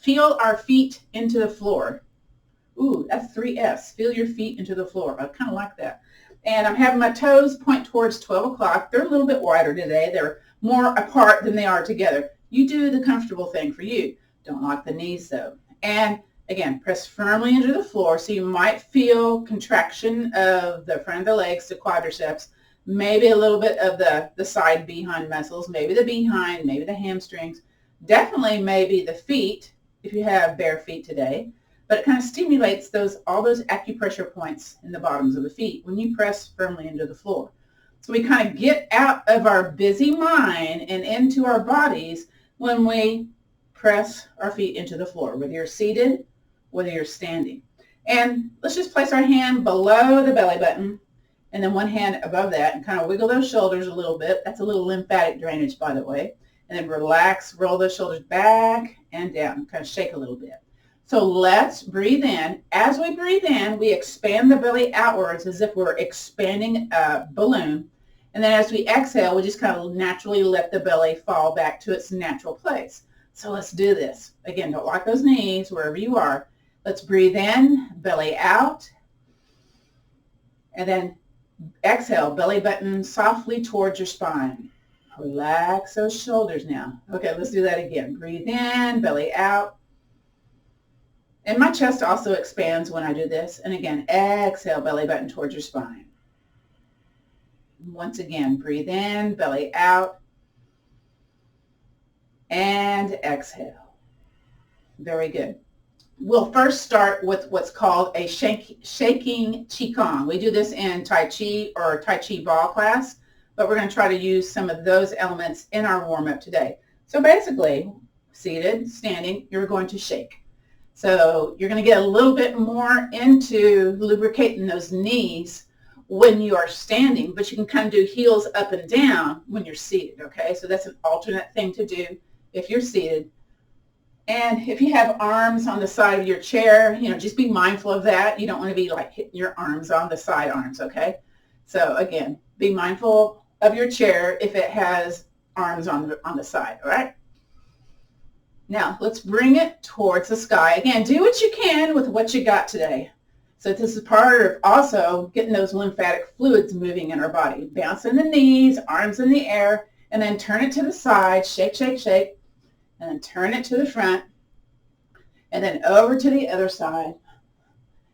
feel our feet into the floor. Ooh, that's 3S. Feel your feet into the floor. I kind of like that. And I'm having my toes point towards 12 o'clock. They're a little bit wider today. They're more apart than they are together. You do the comfortable thing for you. Don't lock the knees though. And again, press firmly into the floor. So you might feel contraction of the front of the legs, the quadriceps, maybe a little bit of the side behind muscles, maybe the behind, maybe the hamstrings, definitely maybe the feet if you have bare feet today. But it kind of stimulates all those acupressure points in the bottoms of the feet when you press firmly into the floor. So we kind of get out of our busy mind and into our bodies when we press our feet into the floor, whether you're seated, whether you're standing. And let's just place our hand below the belly button and then one hand above that and kind of wiggle those shoulders a little bit. That's a little lymphatic drainage, by the way. And then relax, roll those shoulders back and down, kind of shake a little bit. So let's breathe in. As we breathe in, we expand the belly outwards as if we're expanding a balloon. And then as we exhale, we just kind of naturally let the belly fall back to its natural place. So let's do this. Again, don't lock those knees wherever you are. Let's breathe in, belly out. And then exhale, belly button softly towards your spine. Relax those shoulders now. Okay, let's do that again. Breathe in, belly out. And my chest also expands when I do this. And again, exhale, belly button towards your spine. Once again, breathe in, belly out. And exhale. Very good. We'll first start with what's called a shaking Qigong. We do this in Tai Chi or Tai Chi ball class, but we're going to try to use some of those elements in our warm-up today. So basically, seated, standing, you're going to shake. So you're going to get a little bit more into lubricating those knees when you are standing, but you can kind of do heels up and down when you're seated, okay? So that's an alternate thing to do if you're seated. And if you have arms on the side of your chair, just be mindful of that. You don't want to be like hitting your arms on the side arms, okay? So again, be mindful of your chair if it has arms on the side, all right? Now, let's bring it towards the sky. Again, do what you can with what you got today. So this is part of also getting those lymphatic fluids moving in our body. Bouncing the knees, arms in the air, and then turn it to the side, shake, shake, shake, and then turn it to the front, and then over to the other side,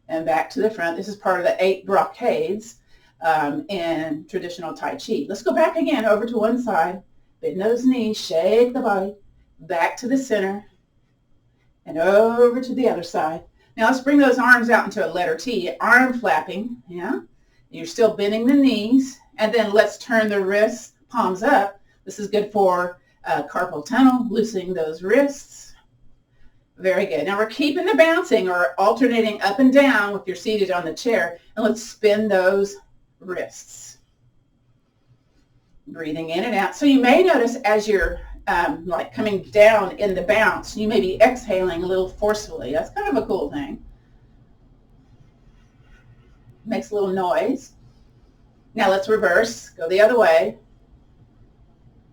and back to the front. This is part of the 8 brocades in traditional Tai Chi. Let's go back again, over to one side, bend those knees, shake the body, back to the center, and over to the other side. Now let's bring those arms out into a letter T, arm flapping, yeah? You're still bending the knees, and then let's turn the wrists, palms up. This is good for carpal tunnel, loosening those wrists. Very good. Now we're keeping the bouncing or alternating up and down if you're seated on the chair, and let's spin those wrists. Breathing in and out. So you may notice as you're like coming down in the bounce, you may be exhaling a little forcefully. That's kind of a cool thing. Makes a little noise. Now let's reverse. Go the other way.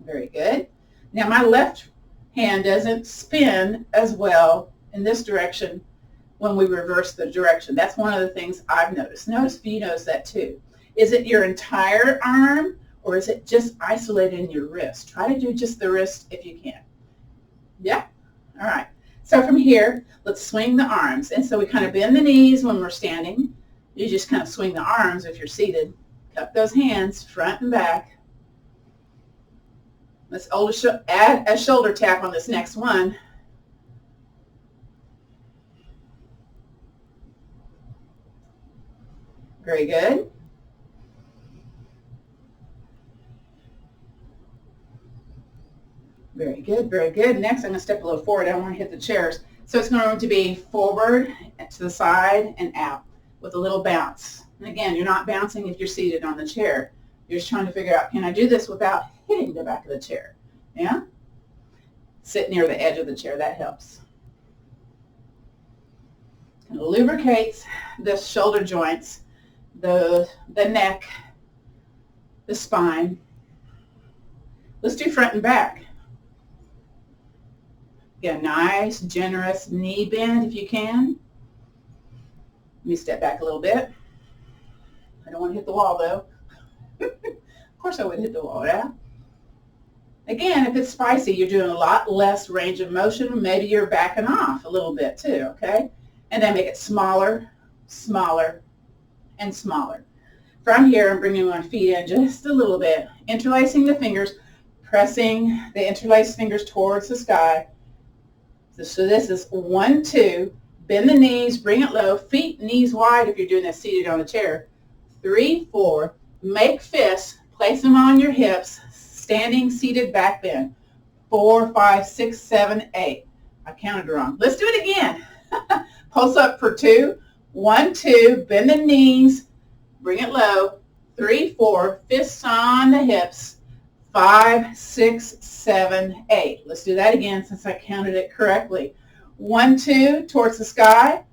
Very good. Now my left hand doesn't spin as well in this direction when we reverse the direction. That's one of the things I've noticed. Notice if you notice that too. Is it your entire arm, or is it just isolated in your wrist? Try to do just the wrist if you can. Yeah? All right. So from here, let's swing the arms. And so we kind of bend the knees when we're standing. You just kind of swing the arms if you're seated. Cup those hands front and back. Let's add a shoulder tap on this next one. Very good. Very good, very good. Next, I'm going to step a little forward. I don't want to hit the chairs. So it's going to be forward, to the side, and out with a little bounce. And again, you're not bouncing if you're seated on the chair. You're just trying to figure out, can I do this without hitting the back of the chair? Yeah? Sit near the edge of the chair. That helps. Kind of lubricates the shoulder joints, the neck, the spine. Let's do front and back. Get a nice, generous knee bend if you can. Let me step back a little bit. I don't want to hit the wall though. Of course I would hit the wall, yeah? Again, if it's spicy, you're doing a lot less range of motion. Maybe you're backing off a little bit too, okay? And then make it smaller, smaller, and smaller. From here, I'm bringing my feet in just a little bit, interlacing the fingers, pressing the interlaced fingers towards the sky. So this is 1, 2, bend the knees, bring it low, feet, knees wide if you're doing this seated on the chair. 3, 4, make fists, place them on your hips, standing, seated, back bend. 4, 5, 6, 7, 8. I counted wrong. Let's do it again. Pulse up for 2. 1, 2, bend the knees, bring it low. 3, 4, fists on the hips. 5, 6, 7, 8. Let's do that again since I counted it correctly. 1, 2, towards the sky,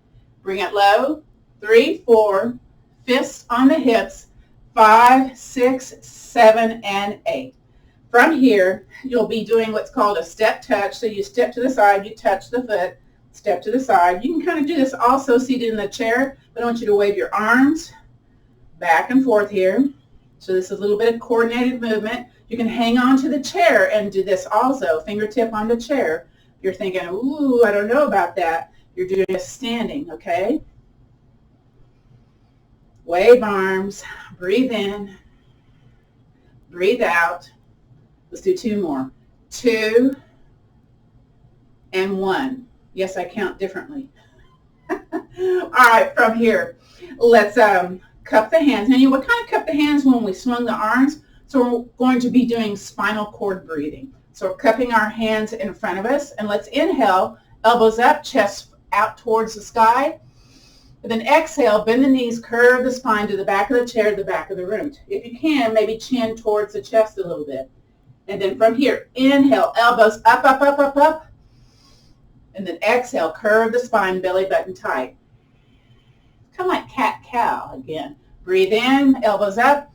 bring it low. 3, 4, fists on the hips. 5, 6, 7, and 8. From here, you'll be doing what's called a step touch. So you step to the side, you touch the foot, step to the side. You can kind of do this also seated in the chair, but I want you to wave your arms back and forth here. So this is a little bit of coordinated movement. You can hang on to the chair and do this also, fingertip on the chair. You're thinking, ooh, I don't know about that. You're doing this standing, okay? Wave arms, breathe in, breathe out. Let's do 2 more. 2 and 1. Yes, I count differently. All right, from here, let's cup the hands. Now, you would kind of cup the hands when we swung the arms. So we're going to be doing spinal cord breathing. So we're cupping our hands in front of us, and let's inhale, elbows up, chest out towards the sky. And then exhale, bend the knees, curve the spine to the back of the chair, the back of the room. If you can, maybe chin towards the chest a little bit. And then from here, inhale, elbows up, up, up, up, up. And then exhale, curve the spine, belly button tight. Kind of like cat-cow again. Breathe in, elbows up,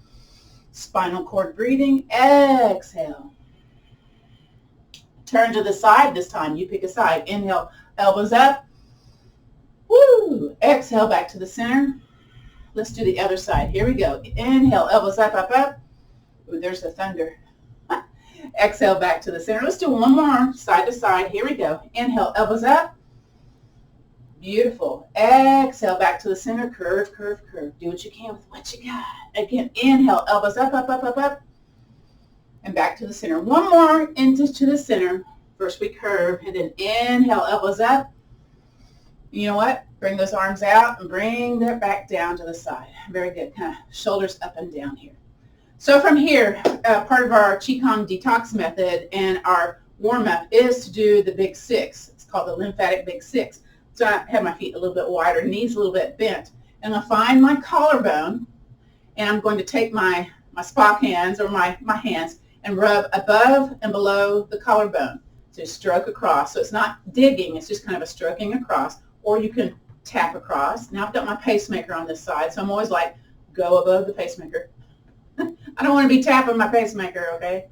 spinal cord breathing. Exhale. Turn to the side this time. You pick a side. Inhale, elbows up. Woo! Exhale, back to the center. Let's do the other side. Here we go. Inhale, elbows up, up, up. Ooh, there's the thunder. Exhale, back to the center. Let's do one more, side to side. Here we go. Inhale, elbows up. Beautiful. Exhale, back to the center. Curve, curve, curve. Do what you can with what you got. Again, inhale, elbows up, up, up, up, up. And back to the center. One more into the center. First we curve, and then inhale, elbows up. You know what? Bring those arms out and bring that back down to the side. Very good. Kind of shoulders up and down here. So from here, part of our Qigong detox method and our warm-up is to do the big 6. It's called the lymphatic big 6. So I have my feet a little bit wider, knees a little bit bent. And I'll find my collarbone, and I'm going to take my Spock hands or my hands and rub above and below the collarbone. So stroke across. So it's not digging, it's just kind of a stroking across. Or you can tap across. Now I've got my pacemaker on this side, so I'm always like, go above the pacemaker. I don't want to be tapping my pacemaker, okay?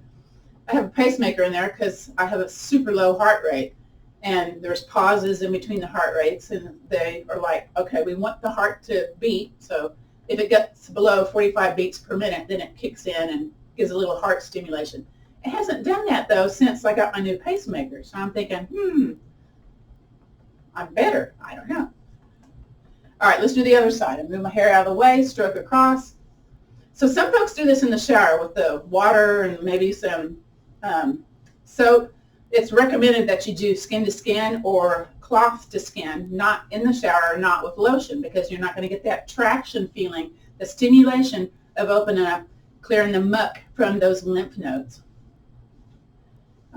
I have a pacemaker in there because I have a super low heart rate. And there's pauses in between the heart rates, and they are like, okay, we want the heart to beat. So if it gets below 45 beats per minute, then it kicks in and gives a little heart stimulation. It hasn't done that, though, since I got my new pacemaker. So I'm thinking, I'm better. I don't know. All right, let's do the other side. I move my hair out of the way, stroke across. So some folks do this in the shower with the water and maybe some soap. It's recommended that you do skin to skin or cloth to skin, not in the shower, not with lotion, because you're not going to get that traction feeling, the stimulation of opening up, clearing the muck from those lymph nodes.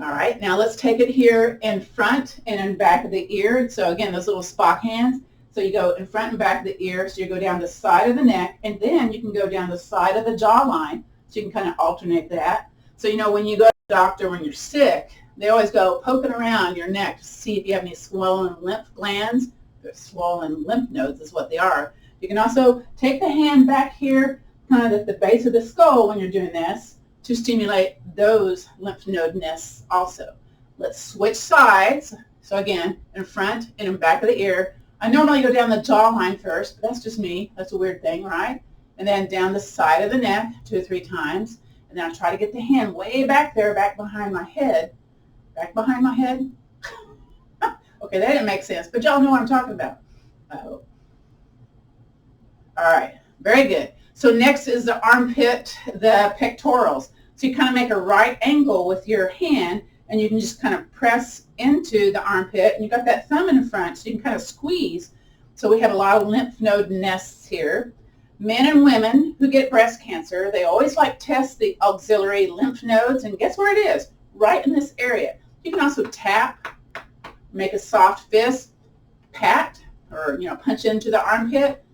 All right, now let's take it here in front and in back of the ear. So again, those little Spock hands. So you go in front and back of the ear, so you go down the side of the neck, and then you can go down the side of the jawline, so you can kind of alternate that. So you know when you go to the doctor when you're sick, they always go poking around your neck to see if you have any swollen lymph glands. They're swollen lymph nodes is what they are. You can also take the hand back here, kind of at the base of the skull when you're doing this, to stimulate those lymph node nests also. Let's switch sides. So again, in front and in back of the ear. I normally go down the jawline first, but that's just me. That's a weird thing, right? And then down the side of the neck 2 or 3 times. And then I try to get the hand way back there, back behind my head. Back behind my head. Okay, that didn't make sense, but y'all know what I'm talking about, I hope. All right, very good. So next is the armpit, the pectorals. So you kind of make a right angle with your hand, and you can just kind of press into the armpit, and you got that thumb in front, so you can kind of squeeze. So we have a lot of lymph node nests here. Men and women who get breast cancer, they always like test the auxiliary lymph nodes, and guess where it is? Right in this area. You can also tap, make a soft fist, pat, or punch into the armpit.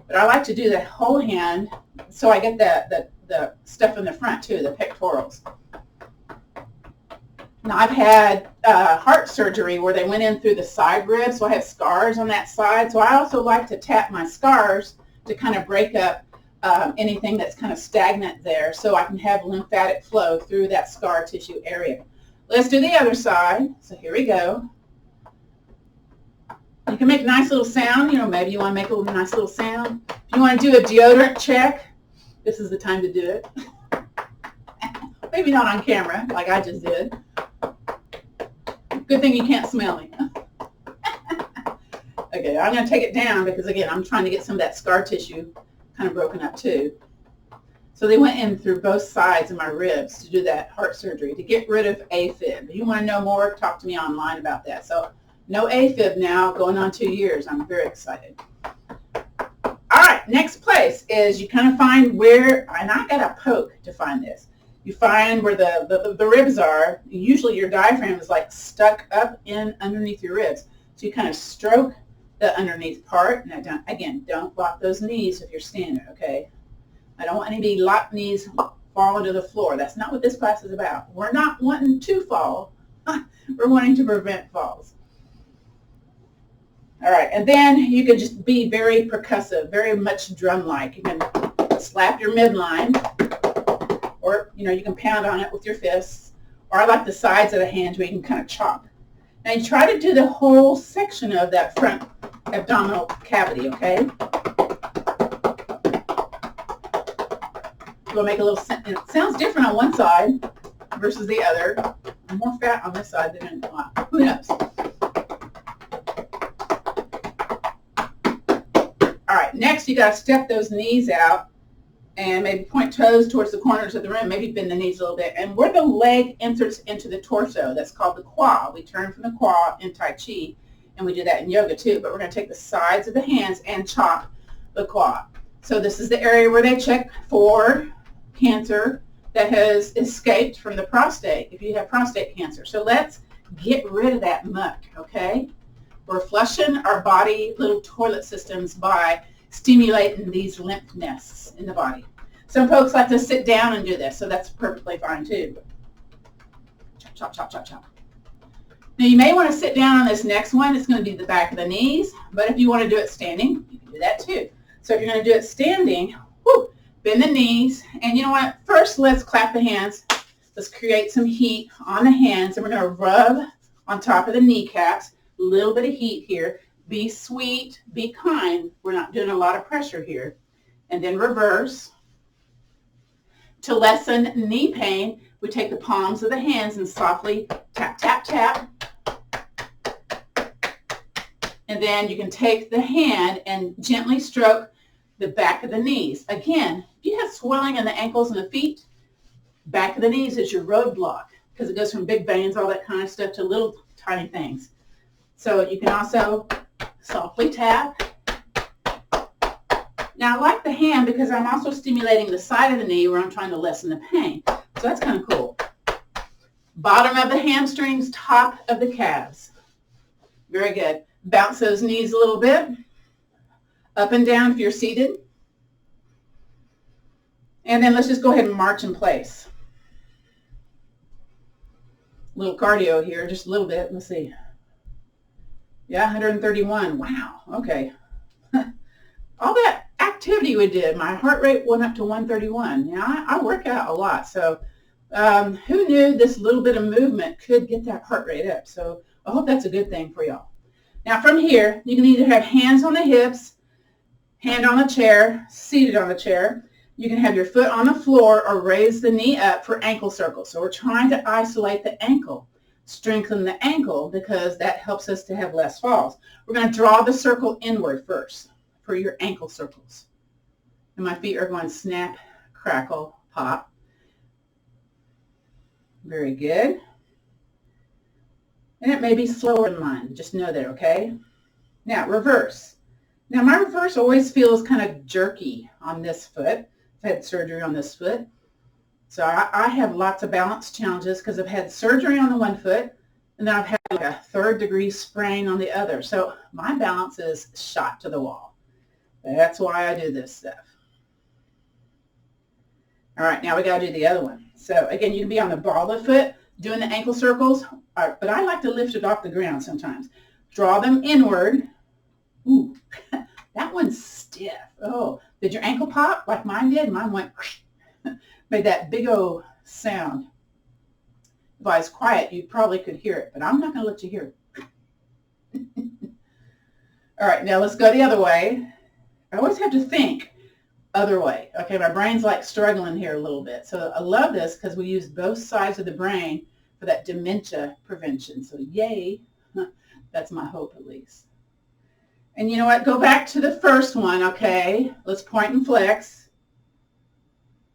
But I like to do the whole hand so I get the stuff in the front too, the pectorals. Now I've had heart surgery where they went in through the side ribs, so I have scars on that side. So I also like to tap my scars to kind of break up anything that's kind of stagnant there, so I can have lymphatic flow through that scar tissue area. Let's do the other side. So here we go. You can make a nice little sound. Maybe you want to make a nice little sound. If you want to do a deodorant check, this is the time to do it. Maybe not on camera, like I just did. Good thing you can't smell me. Okay, I'm going to take it down because, again, I'm trying to get some of that scar tissue kind of broken up too. So they went in through both sides of my ribs to do that heart surgery to get rid of AFib. If you want to know more, talk to me online about that. So no AFib now, going on 2 years. I'm very excited. All right, next place is you kind of find where, and I got to poke to find this. You find where the ribs are. Usually your diaphragm is like stuck up in underneath your ribs. So you kind of stroke the underneath part. Now, again, don't lock those knees if you're standing, okay? I don't want any locked knees falling to the floor. That's not what this class is about. We're not wanting to fall. We're wanting to prevent falls. All right, and then you can just be very percussive, very much drum-like. You can slap your midline, or you can pound on it with your fists, or I like the sides of the hands where you can kind of chop. Now you try to do the whole section of that front abdominal cavity, okay? We'll make a little, it sounds different on one side versus the other. More fat on this side than on, who knows? All right, next you got to step those knees out and maybe point toes towards the corners of the room, maybe bend the knees a little bit. And where the leg enters into the torso, that's called the quad. We turn from the quad in Tai Chi, and we do that in yoga too, but we're going to take the sides of the hands and chop the quad. So this is the area where they check for cancer that has escaped from the prostate, if you have prostate cancer. So let's get rid of that muck, okay? We're flushing our body little toilet systems by stimulating these lymph nests in the body. Some folks like to sit down and do this, so that's perfectly fine too. Chop, chop, chop, chop, chop. Now you may want to sit down on this next one. It's going to be the back of the knees, but if you want to do it standing, you can do that too. So if you're going to do it standing, bend the knees, and you know what? First, let's clap the hands. Let's create some heat on the hands, and we're going to rub on top of the kneecaps. A little bit of heat here. Be sweet, be kind. We're not doing a lot of pressure here. And then reverse. To lessen knee pain, we take the palms of the hands and softly tap, tap, tap. And then you can take the hand and gently stroke the back of the knees. Again, if you have swelling in the ankles and the feet, back of the knees is your roadblock because it goes from big veins, all that kind of stuff, to little tiny things. So you can also softly tap. Now I like the hand because I'm also stimulating the side of the knee where I'm trying to lessen the pain. So that's kind of cool. Bottom of the hamstrings, top of the calves. Very good. Bounce those knees a little bit. Up and down if you're seated. And then let's just go ahead and march in place. A little cardio here, just a little bit. Let's see. Yeah, 131. Wow. Okay. All that activity we did, my heart rate went up to 131. Now, I work out a lot, so who knew this little bit of movement could get that heart rate up? So I hope that's a good thing for y'all. Now from here, you can either have hands on the hips, hand on the chair, seated on the chair. You can have your foot on the floor or raise the knee up for ankle circles. So we're trying to isolate the ankle, strengthen the ankle, because that helps us to have less falls. We're going to draw the circle inward first for your ankle circles. And my feet are going snap, crackle, pop. Very good. And it may be slower than mine. Just know that, okay? Now, reverse. Now, my reverse always feels kind of jerky on this foot. I've had surgery on this foot. So I have lots of balance challenges because I've had surgery on the one foot, and then I've had like a 3rd-degree sprain on the other. So my balance is shot to the wall. That's why I do this stuff. All right, now we got to do the other one. So again, you can be on the ball of the foot doing the ankle circles, but I like to lift it off the ground sometimes. Draw them inward. Ooh, that one's stiff. Oh, did your ankle pop like mine did? Mine went, made that big old sound. If I was quiet, you probably could hear it, but I'm not going to let you hear it. All right, now let's go the other way. I always have to think other way. Okay, my brain's like struggling here a little bit. So I love this because we use both sides of the brain for that dementia prevention. So yay, that's my hope at least. And you know what? Go back to the first one, okay? Let's point and flex.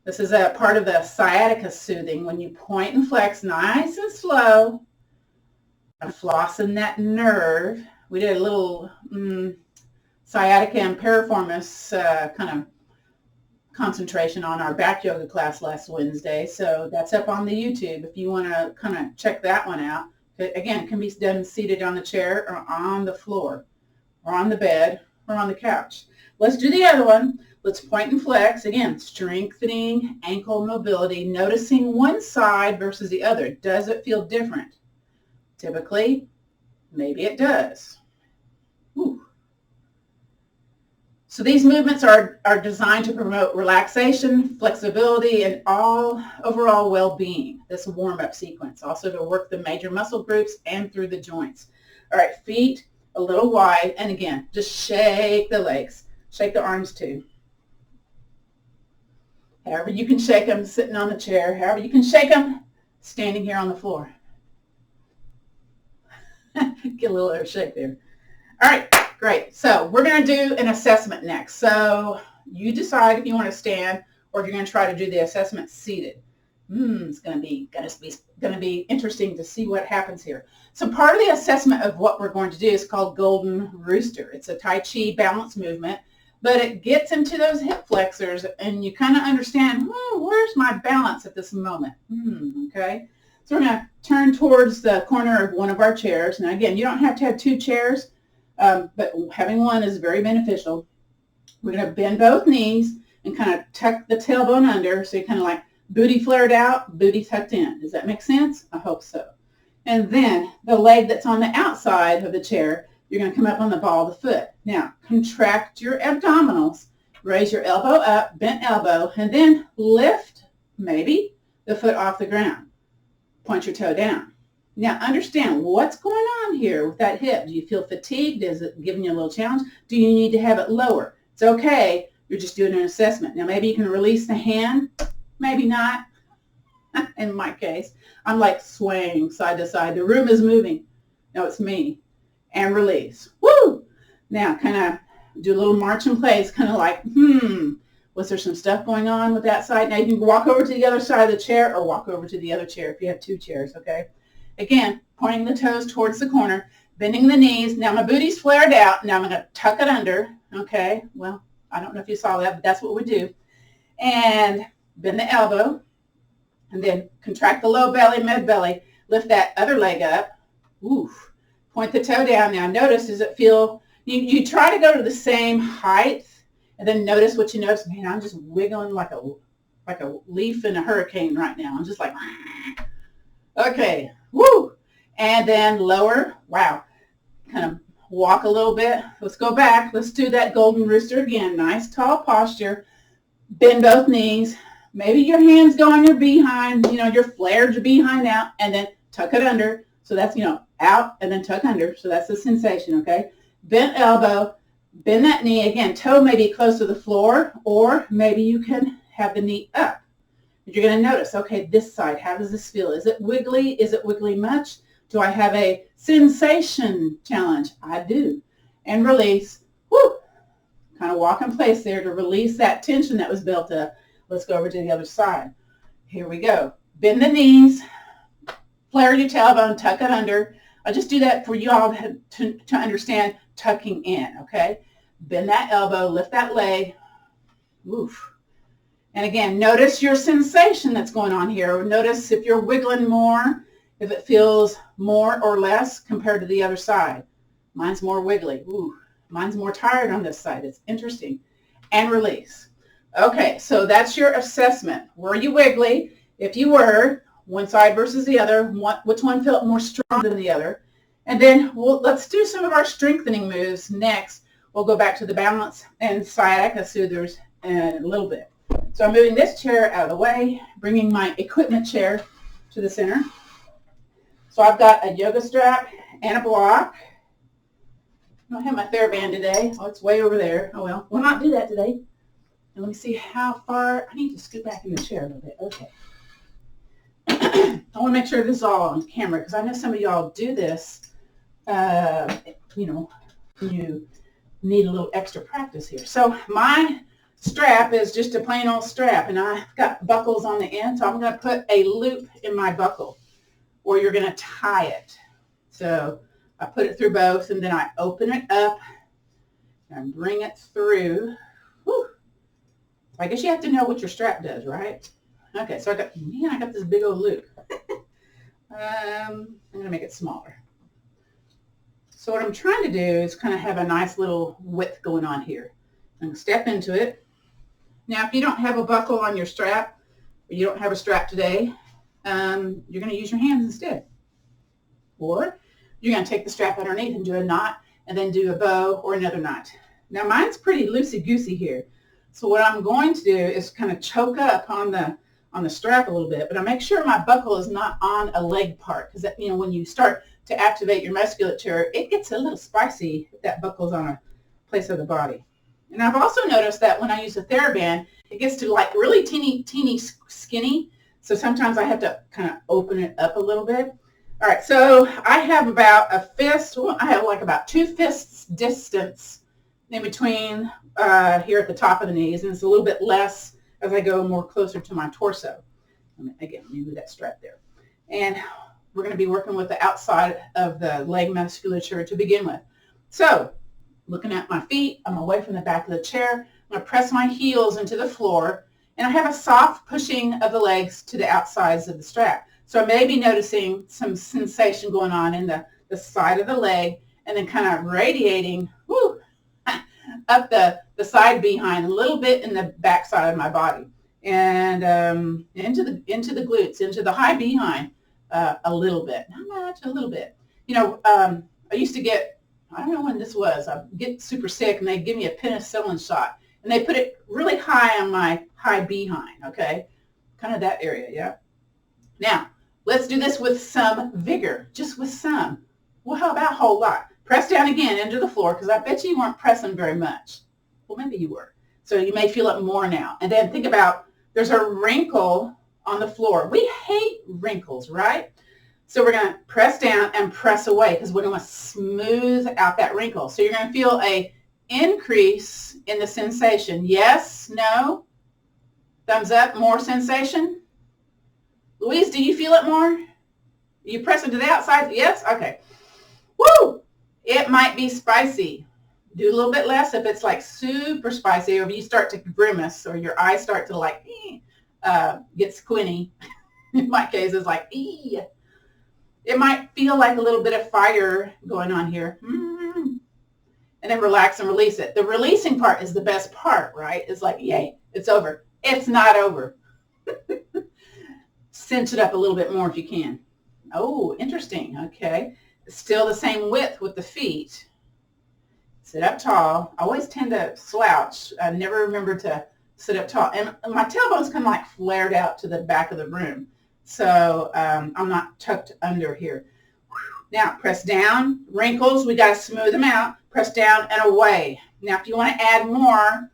This is a part of the sciatica soothing. When you point and flex nice and slow, and flossing that nerve. We did a little sciatica and piriformis kind of concentration on our back yoga class last Wednesday. So that's up on the YouTube if you want to kind of check that one out. Again, it can be done seated on the chair or on the floor or on the bed or on the couch. Let's do the other one. Let's point and flex. Again, strengthening ankle mobility, noticing one side versus the other. Does it feel different? Typically, maybe it does. Ooh. So these movements are designed to promote relaxation, flexibility, and overall well-being, this warm-up sequence. Also to work the major muscle groups and through the joints. All right, feet a little wide. And again, just shake the legs. Shake the arms too. However you can shake them sitting on the chair. However you can shake them standing here on the floor. Get a little air shake there. All right. Great. So we're going to do an assessment next. So you decide if you want to stand or if you're going to try to do the assessment seated. It's going to be interesting to see what happens here. So part of the assessment of what we're going to do is called Golden Rooster. It's a Tai Chi balance movement, but it gets into those hip flexors and you kind of understand, where's my balance at this moment? Okay. So we're going to turn towards the corner of one of our chairs. Now again, you don't have to have 2 chairs. But having one is very beneficial. We're going to bend both knees and kind of tuck the tailbone under. So you're kind of like booty flared out, booty tucked in. Does that make sense? I hope so. And then the leg that's on the outside of the chair, you're going to come up on the ball of the foot. Now, contract your abdominals. Raise your elbow up, bent elbow, and then lift, maybe, the foot off the ground. Point your toe down. Now, understand what's going on here with that hip. Do you feel fatigued? Is it giving you a little challenge? Do you need to have it lower? It's okay. You're just doing an assessment. Now, maybe you can release the hand. Maybe not. In my case, I'm like swaying side to side. The room is moving. No, it's me. And release. Woo! Now, kind of do a little march in place. Kind of like, was there some stuff going on with that side? Now, you can walk over to the other side of the chair or walk over to the other chair if you have 2 chairs, okay? Again, pointing the toes towards the corner, bending the knees. Now my booty's flared out. Now I'm going to tuck it under. Okay, well, I don't know if you saw that, but that's what we do. And bend the elbow. And then contract the low belly, mid belly. Lift that other leg up. Oof. Point the toe down. Now notice, does it feel, you try to go to the same height. And then notice what you notice. Man, I'm just wiggling like a leaf in a hurricane right now. I'm just like, okay. Woo! And then lower. Wow. Kind of walk a little bit. Let's go back. Let's do that Golden Rooster again. Nice tall posture. Bend both knees. Maybe your hands go on your behind. You're flared your behind out. And then tuck it under. So that's, out, and then tuck under. So that's the sensation, okay? Bent elbow, bend that knee. Again, toe may be close to the floor, or maybe you can have the knee up. You're going to notice, okay, this side, how does this feel? Is it wiggly? Is it wiggly much? Do I have a sensation challenge? I do. And release. Woo! Kind of walk in place there to release that tension that was built up. Let's go over to the other side. Here we go. Bend the knees. Flare your tailbone. Tuck it under. I'll just do that for you all to understand tucking in, okay? Bend that elbow. Lift that leg. Oof. And again, notice your sensation that's going on here. Notice if you're wiggling more, if it feels more or less compared to the other side. Mine's more wiggly. Ooh, mine's more tired on this side. It's interesting. And release. Okay, so that's your assessment. Were you wiggly? If you were, one side versus the other, which one felt more strong than the other? And then let's do some of our strengthening moves next. We'll go back to the balance and sciatica soothers in a little bit. So I'm moving this chair out of the way, bringing my equipment chair to the center. So I've got a yoga strap and a block. I don't have my TheraBand today. Oh, it's way over there. Oh, well, we'll not do that today. And let me see how far. I need to scoot back in the chair a little bit. Okay. I want to make sure this is all on camera because I know some of y'all do this, you need a little extra practice here. So my strap is just a plain old strap, and I've got buckles on the end, so I'm going to put a loop in my buckle, or you're going to tie it. So I put it through both, and then I open it up and bring it through. Whew. I guess you have to know what your strap does, right? Okay, so I got this big old loop. I'm going to make it smaller. So what I'm trying to do is kind of have a nice little width going on here. I'm going to step into it. Now, if you don't have a buckle on your strap, or you don't have a strap today, you're going to use your hands instead. Or you're going to take the strap underneath and do a knot, and then do a bow or another knot. Now, mine's pretty loosey-goosey here. So what I'm going to do is kind of choke up on the strap a little bit, but I make sure my buckle is not on a leg part, because when you start to activate your musculature, it gets a little spicy if that buckle's on a place of the body. And I've also noticed that when I use a TheraBand, it gets to like really teeny skinny. So sometimes I have to kind of open it up a little bit. All right, so I have about a fist. I have like about 2 fists distance in between here at the top of the knees, and it's a little bit less as I go more closer to my torso. Again, let me move that strap there. And we're going to be working with the outside of the leg musculature to begin with. So looking at my feet, I'm away from the back of the chair. I'm going to press my heels into the floor, and I have a soft pushing of the legs to the outsides of the strap. So I may be noticing some sensation going on in the side of the leg, and then kind of radiating up the side behind, a little bit in the back side of my body, and into the glutes, into the high behind a little bit. Not much, a little bit. I used to get, I don't know when this was, I get super sick, and they give me a penicillin shot, and they put it really high on my high behind, okay? Kind of that area, yeah? Now, let's do this with some vigor, just with some. Well, how about a whole lot? Press down again into the floor, because I bet you weren't pressing very much. Well, maybe you were. So you may feel it more now. And then think about, there's a wrinkle on the floor. We hate wrinkles, right? So we're going to press down and press away, because we're going to smooth out that wrinkle. So you're going to feel a increase in the sensation. Yes? No? Thumbs up? More sensation? Louise, do you feel it more? Are you pressing to the outside? Yes? Okay. Woo! It might be spicy. Do a little bit less if it's like super spicy, or if you start to grimace, or your eyes start to like get squinty. In my case, it's like, ee. It might feel like a little bit of fire going on here. And then relax and release it. The releasing part is the best part, right? It's like, yay, it's over. It's not over. Cinch it up a little bit more if you can. Oh, interesting. Okay. Still the same width with the feet. Sit up tall. I always tend to slouch. I never remember to sit up tall. And my tailbone's kind of like flared out to the back of the room. So I'm not tucked under here. Now, press down. Wrinkles, we got to smooth them out. Press down and away. Now, if you want to add more,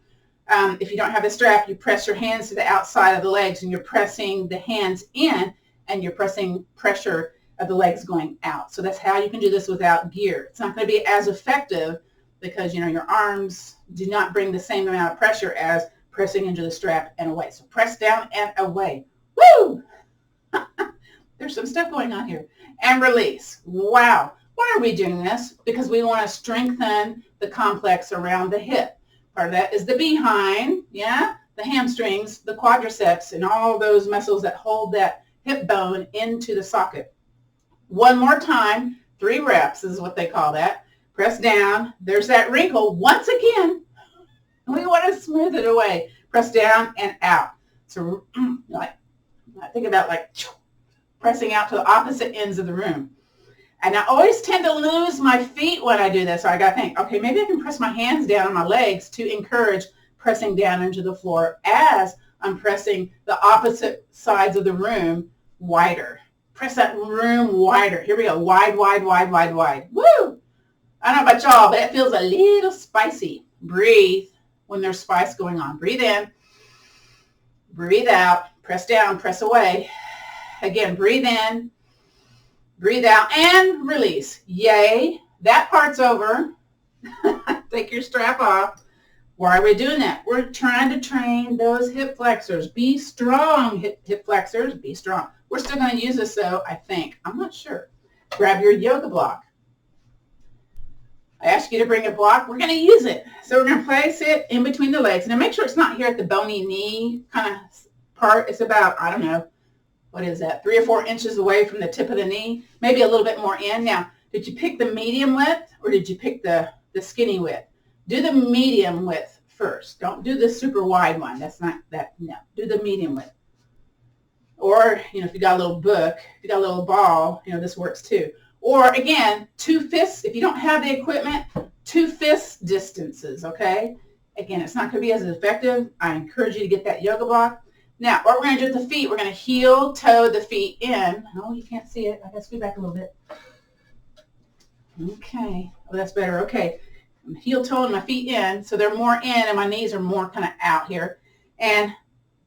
if you don't have a strap, you press your hands to the outside of the legs, and you're pressing the hands in, and you're pressing pressure of the legs going out. So that's how you can do this without gear. It's not going to be as effective because, your arms do not bring the same amount of pressure as pressing into the strap and away. So press down and away. Woo! There's some stuff going on here. And release. Wow. Why are we doing this? Because we want to strengthen the complex around the hip. Part of that is the behind, yeah, the hamstrings, the quadriceps, and all those muscles that hold that hip bone into the socket. One more time, 3 reps is what they call that. Press down. There's that wrinkle. Once again, we want to smooth it away. Press down and out. So think about pressing out to the opposite ends of the room. And I always tend to lose my feet when I do this. So I got to think, okay, maybe I can press my hands down on my legs to encourage pressing down into the floor as I'm pressing the opposite sides of the room wider. Press that room wider. Here we go. Wide, wide, wide, wide, wide. Woo! I don't know about y'all, but it feels a little spicy. Breathe when there's spice going on. Breathe in. Breathe out. Press down. Press away. Again, breathe in. Breathe out and release. Yay. That part's over. Take your strap off. Why are we doing that? We're trying to train those hip flexors. Be strong, hip flexors. Be strong. We're still going to use this, though, I think. I'm not sure. Grab your yoga block. I asked you to bring a block. We're going to use it. So we're going to place it in between the legs. Now, make sure it's not here at the bony knee kind of part. It's about, I don't know, what is that, 3 or 4 inches away from the tip of the knee, maybe a little bit more in. Now, did you pick the medium width or did you pick the skinny width? Do the medium width first. Don't do the super wide one. That's not that, no. Do the medium width. Or, if you got a little book, if you got a little ball, this works too. Or again, 2 fists, if you don't have the equipment, 2 fist distances, okay? Again, it's not going to be as effective. I encourage you to get that yoga block. Now, what we're going to do with the feet, we're going to heel toe the feet in. Oh, you can't see it. I got to scoot back a little bit. Okay. Oh, that's better. Okay. I'm heel toeing my feet in, so they're more in, and my knees are more kind of out here. And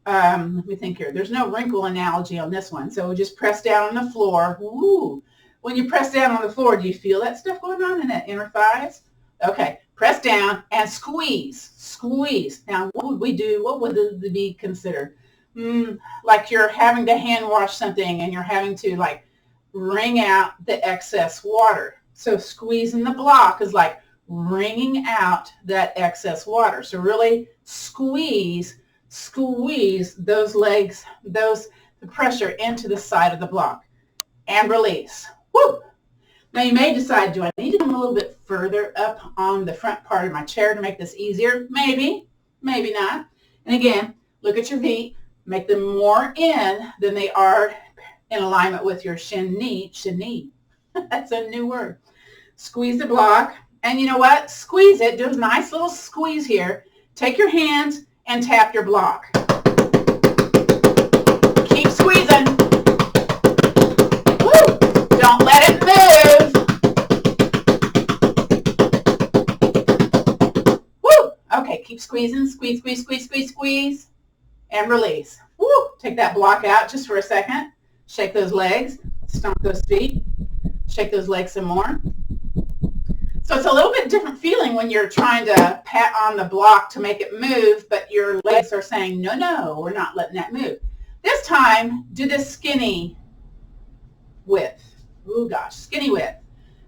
let me think here. There's no wrinkle analogy on this one, so we just press down on the floor. Woo! When you press down on the floor, do you feel that stuff going on in that inner thighs? Okay. Press down and squeeze. Squeeze. Now, what would we do? What would it be considered? Like you're having to hand wash something and you're having to wring out the excess water. So squeezing the block is like wringing out that excess water. So really squeeze those legs, the pressure into the side of the block and release. Woo! Now you may decide, do I need to come a little bit further up on the front part of my chair to make this easier? Maybe, maybe not. And again, look at your feet. Make them more in than they are in alignment with your shin knee. That's a new word. Squeeze the block. And you know what? Squeeze it. Do a nice little squeeze here. Take your hands and tap your block. Keep squeezing. Woo! Don't let it move. Woo! Okay, keep squeezing. Squeeze, squeeze, squeeze, squeeze, squeeze. And release. Woo! Take that block out just for a second. Shake those legs. Stomp those feet. Shake those legs some more. So it's a little bit different feeling when you're trying to pat on the block to make it move, but your legs are saying, no, we're not letting that move. This time, do the skinny width. Ooh, gosh, skinny width.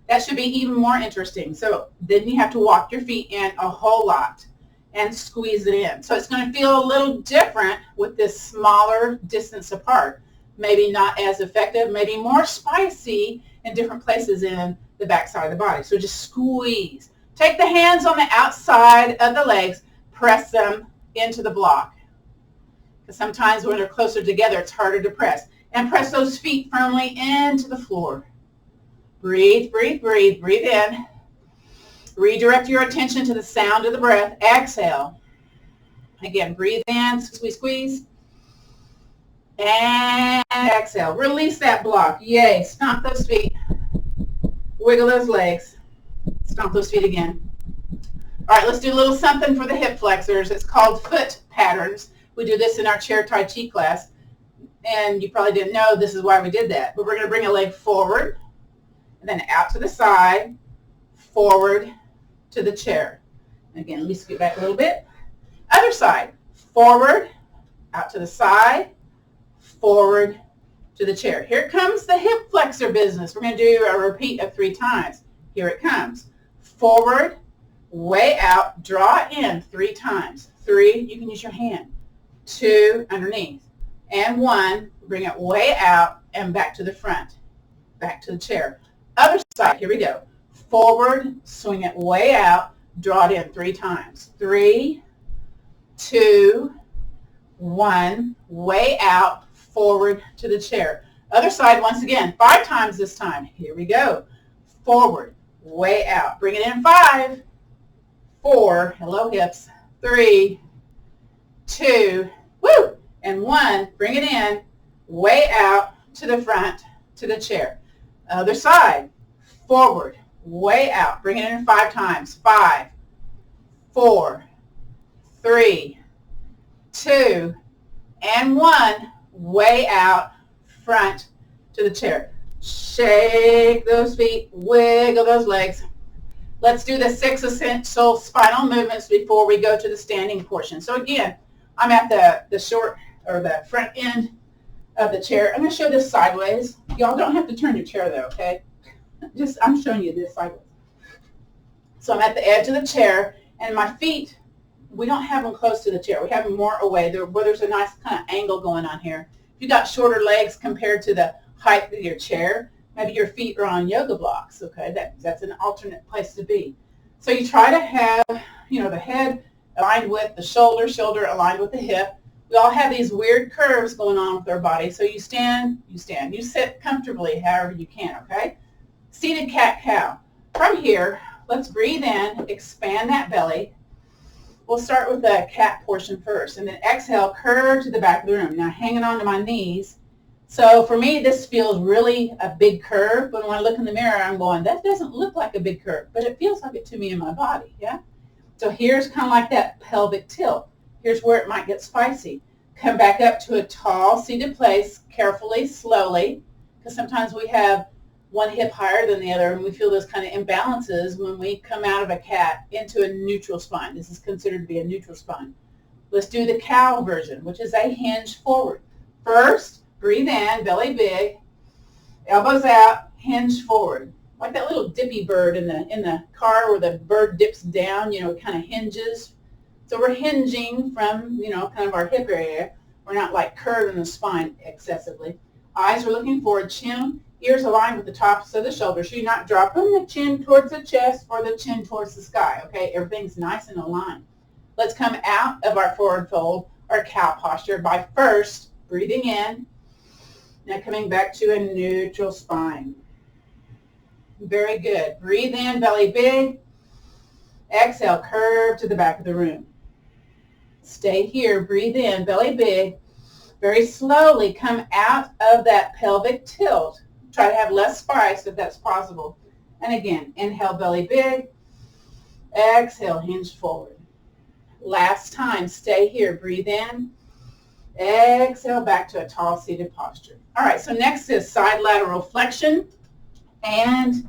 That should be even more interesting. So then you have to walk your feet in a whole lot and squeeze it in. So it's going to feel a little different with this smaller distance apart. Maybe not as effective, maybe more spicy in different places in the back side of the body. So just squeeze. Take the hands on the outside of the legs, press them into the block. Because sometimes when they're closer together, it's harder to press. And press those feet firmly into the floor. Breathe, breathe, breathe. Breathe in. Redirect your attention to the sound of the breath. Exhale. Again, breathe in, squeeze, squeeze. And exhale. Release that block. Yay. Stomp those feet. Wiggle those legs. Stomp those feet again. All right, let's do a little something for the hip flexors. It's called foot patterns. We do this in our chair Tai Chi class. And you probably didn't know this is why we did that. But we're going to bring a leg forward and then out to the side, forward to the chair. Again, let me scoot back a little bit. Other side, forward, out to the side, forward to the chair. Here comes the hip flexor business. We're going to do a repeat of 3 times. Here it comes. Forward, way out, draw in 3 times. 3, you can use your hand. 2, underneath. And 1, bring it way out and back to the front, back to the chair. Other side, here we go. Forward, swing it way out, draw it in 3 times. 3, 2, 1, way out, forward to the chair. Other side, once again, 5 times this time. Here we go. Forward, way out. Bring it in 5, 4, hello hips, 3, 2, woo, and 1. Bring it in, way out to the front, to the chair. Other side, forward, way out. Bring it in 5 times. 5, 4, 3, 2, and 1. Way out, front to the chair. Shake those feet, wiggle those legs. Let's do the 6 essential spinal movements before we go to the standing portion. So again, I'm at the short or the front end of the chair. I'm going to show this sideways. Y'all don't have to turn your chair though, okay? I'm showing you this sideways. So I'm at the edge of the chair, and my feet, we don't have them close to the chair. We have them more away, where there's a nice kind of angle going on here. If you got shorter legs compared to the height of your chair, maybe your feet are on yoga blocks, okay? That's an alternate place to be. So you try to have, the head aligned with the shoulder aligned with the hip. We all have these weird curves going on with our body. So you stand. You sit comfortably however you can, okay? Seated cat-cow. From here, let's breathe in, expand that belly. We'll start with the cat portion first, and then exhale, curve to the back of the room. Now hanging on to my knees. So for me, this feels really a big curve, but when I look in the mirror, I'm going, that doesn't look like a big curve, but it feels like it to me in my body, yeah? So here's kind of like that pelvic tilt. Here's where it might get spicy. Come back up to a tall seated place, carefully, slowly, because sometimes we have one hip higher than the other, and we feel those kind of imbalances when we come out of a cat into a neutral spine. This is considered to be a neutral spine. Let's do the cow version, which is a hinge forward. First, breathe in, belly big, elbows out, hinge forward. Like that little dippy bird in the car where the bird dips down, it kind of hinges. So we're hinging from, kind of our hip area. We're not like curving the spine excessively. Eyes are looking forward, chin, ears aligned with the tops of the shoulders. So you're not dropping the chin towards the chest or the chin towards the sky, okay? Everything's nice and aligned. Let's come out of our forward fold, our cow posture, by first breathing in, now coming back to a neutral spine. Very good. Breathe in, belly big. Exhale, curve to the back of the room. Stay here. Breathe in, belly big. Very slowly come out of that pelvic tilt. Try to have less spice if that's possible. And again, inhale, belly big. Exhale, hinge forward. Last time, stay here. Breathe in. Exhale, back to a tall seated posture. All right, so next is side lateral flexion and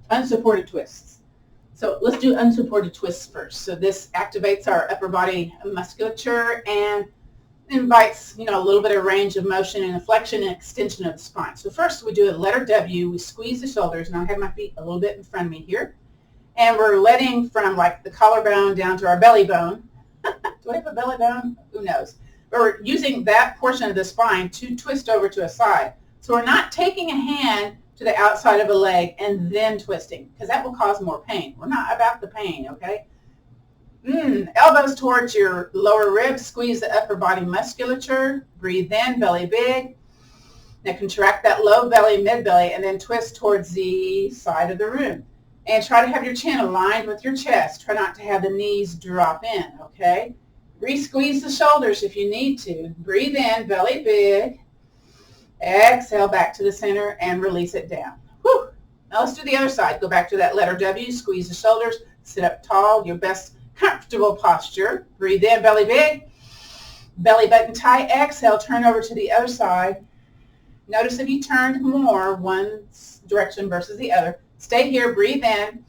unsupported twists. So let's do unsupported twists first. So this activates our upper body musculature and invites, a little bit of range of motion and a flexion and extension of the spine. So first we do a letter W. We squeeze the shoulders, and I have my feet a little bit in front of me here. And we're letting from like the collarbone down to our belly bone. Do I have a belly bone? Who knows? But we're using that portion of the spine to twist over to a side. So we're not taking a hand to the outside of a leg and then twisting, because that will cause more pain. We're not about the pain, okay? Elbows towards your lower ribs. Squeeze the upper body musculature. Breathe in, belly big. Now contract that low belly, mid belly, and then twist towards the side of the room. And try to have your chin aligned with your chest. Try not to have the knees drop in, okay? Re-squeeze the shoulders if you need to. Breathe in, belly big. Exhale back to the center and release it down. Now let's do the other side. Go back to that letter W, squeeze the shoulders, sit up tall, your best comfortable posture. Breathe in, belly big, belly button tight. Exhale, turn over to the other side. Notice if you turned more one direction versus the other. Stay here, breathe in,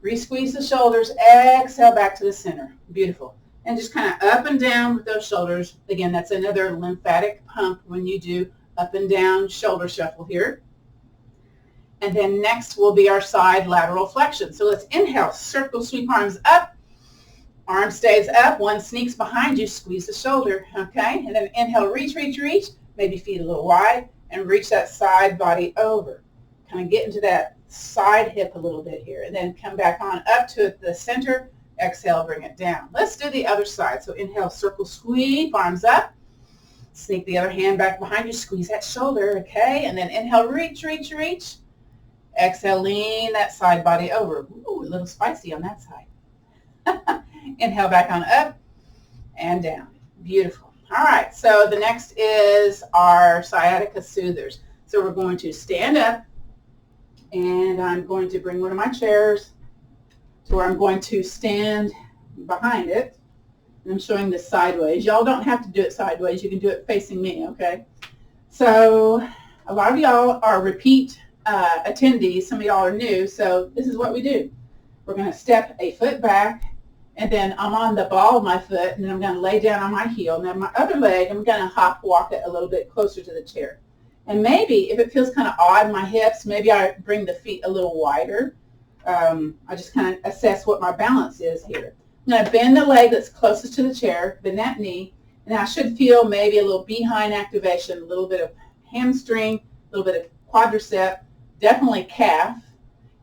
re-squeeze the shoulders, exhale back to the center. Beautiful. And just kind of up and down with those shoulders. Again, that's another lymphatic pump when you do up and down shoulder shuffle here. And then next will be our side lateral flexion. So let's inhale, circle, sweep arms up. Arm stays up, one sneaks behind you, squeeze the shoulder, okay? And then inhale, reach, reach, reach. Maybe feet a little wide and reach that side body over. Kind of get into that side hip a little bit here. And then come back on up to the center. Exhale, bring it down. Let's do the other side. So inhale, circle, sweep, arms up. Sneak the other hand back behind you, squeeze that shoulder, okay? And then inhale, reach, reach, reach. Exhale, lean that side body over. Ooh, a little spicy on that side. Inhale back on up and down. Beautiful. All right, so the next is our sciatica soothers. So we're going to stand up, and I'm going to bring one of my chairs to where I'm going to stand behind it. And I'm showing this sideways. Y'all don't have to do it sideways. You can do it facing me, okay? So a lot of y'all are repeat attendees. Some of y'all are new, so this is what we do. We're going to step a foot back, and then I'm on the ball of my foot, and then I'm going to lay down on my heel, and then my other leg, I'm going to hop walk it a little bit closer to the chair. And maybe if it feels kind of odd in my hips, maybe I bring the feet a little wider. I just kind of assess what my balance is here. I'm going to bend the leg that's closest to the chair, bend that knee, and I should feel maybe a little behind activation, a little bit of hamstring, a little bit of quadricep, definitely calf.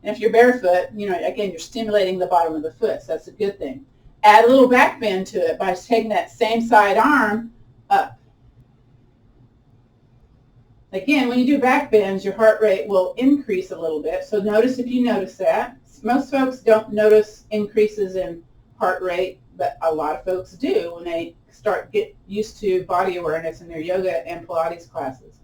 And if you're barefoot, you know, again, you're stimulating the bottom of the foot, so that's a good thing. Add a little back bend to it by taking that same side arm up. Again, when you do back bends, your heart rate will increase a little bit. So notice if you notice that. Most folks don't notice increases in heart rate, but a lot of folks do when they get used to body awareness in their yoga and Pilates classes.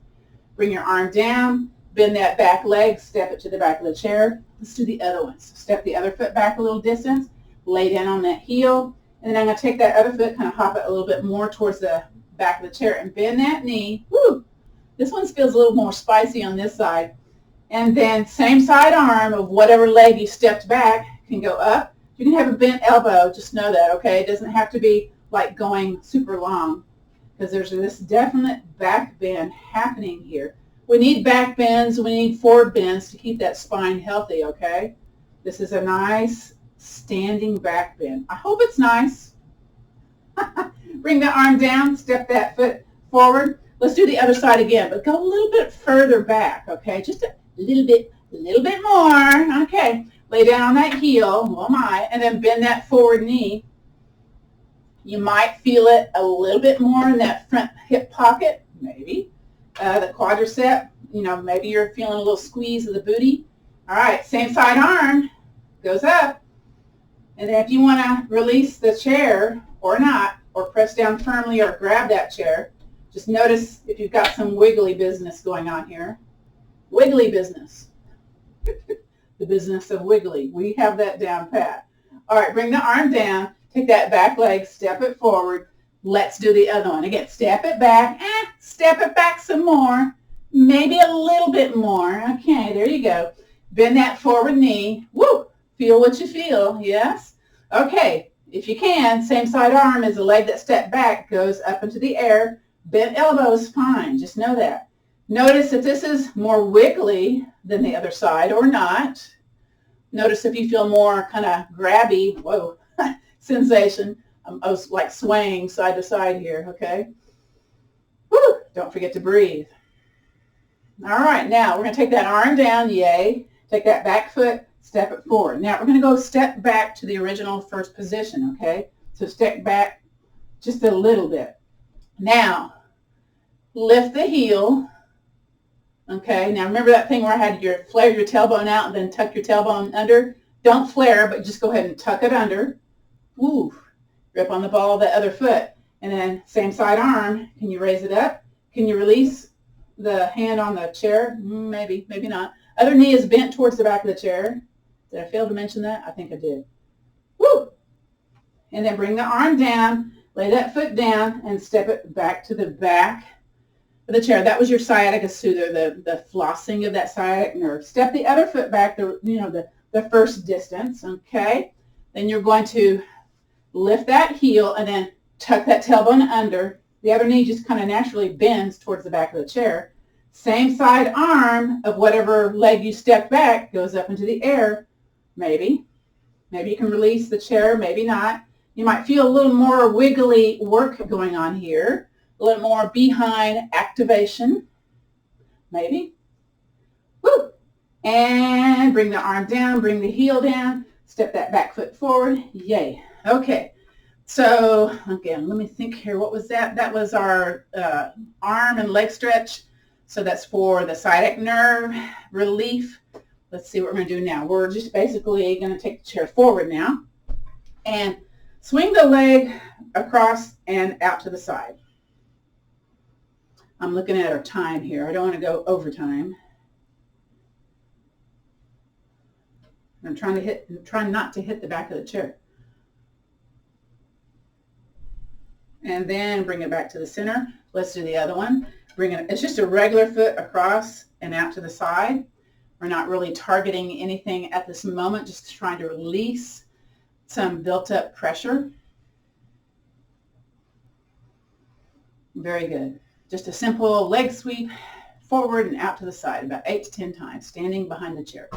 Bring your arm down, bend that back leg, step it to the back of the chair. Let's do the other one. So step the other foot back a little distance, lay down on that heel, and then I'm going to take that other foot, kind of hop it a little bit more towards the back of the chair and bend that knee. Woo! This one feels a little more spicy on this side. And then same side arm of whatever leg you stepped back can go up. You can have a bent elbow, just know that, okay? It doesn't have to be like going super long because there's this definite back bend happening here. We need back bends, we need forward bends to keep that spine healthy, okay? This is a nice standing back bend. I hope it's nice. Bring the arm down, step that foot forward. Let's do the other side again, but go a little bit further back, okay? Just a little bit more, okay? Lay down on that heel, oh my, and then bend that forward knee. You might feel it a little bit more in that front hip pocket, maybe. The quadricep, you know, maybe you're feeling a little squeeze of the booty. All right, same side arm goes up. And then if you want to release the chair or not, or press down firmly or grab that chair, just notice if you've got some wiggly business going on here. Wiggly business. The business of wiggly. We have that down pat. All right, bring the arm down. Take that back leg, step it forward. Let's do the other one. Again, step it back. Step it back some more. Maybe a little bit more. Okay, there you go. Bend that forward knee. Woo! Feel what you feel. Yes? Okay, if you can, same side arm as the leg that stepped back goes up into the air. Bent elbow is fine. Just know that. Notice if this is more wiggly than the other side or not. Notice if you feel more kind of grabby, whoa, sensation. I was like swaying side to side here, okay? Woo! Don't forget to breathe. All right, now we're going to take that arm down, yay. Take that back foot, step it forward. Now we're going to go step back to the original first position, okay? So step back just a little bit. Now, lift the heel. Okay, now remember that thing where I had your flare your tailbone out and then tuck your tailbone under? Don't flare, but just go ahead and tuck it under. Woo. Grip on the ball of the other foot. And then same side arm. Can you raise it up? Can you release the hand on the chair? Maybe, maybe not. Other knee is bent towards the back of the chair. Did I fail to mention that? I think I did. Woo! And then bring the arm down, lay that foot down, and step it back to the back of the chair. That was your sciatica soother, the flossing of that sciatic nerve. Step the other foot back, the first distance, okay? Then you're going to lift that heel and then tuck that tailbone under. The other knee just kind of naturally bends towards the back of the chair. Same side arm of whatever leg you step back goes up into the air, maybe. Maybe you can release the chair, maybe not. You might feel a little more wiggly work going on here, a little more behind activation, maybe. Woo! And bring the arm down, bring the heel down, step that back foot forward. Yay. Okay. So again, let me think here. What was that? That was our arm and leg stretch. So that's for the sciatic nerve relief. Let's see what we're going to do now. We're just basically going to take the chair forward now and swing the leg across and out to the side. I'm looking at our time here. I don't want to go over time. I'm trying not to hit the back of the chair. And then bring it back to the center. Let's do the other one. It's just a regular foot across and out to the side. We're not really targeting anything at this moment, just trying to release some built up pressure. Very good. Just a simple leg sweep forward and out to the side, about 8 to 10 times, standing behind the chair,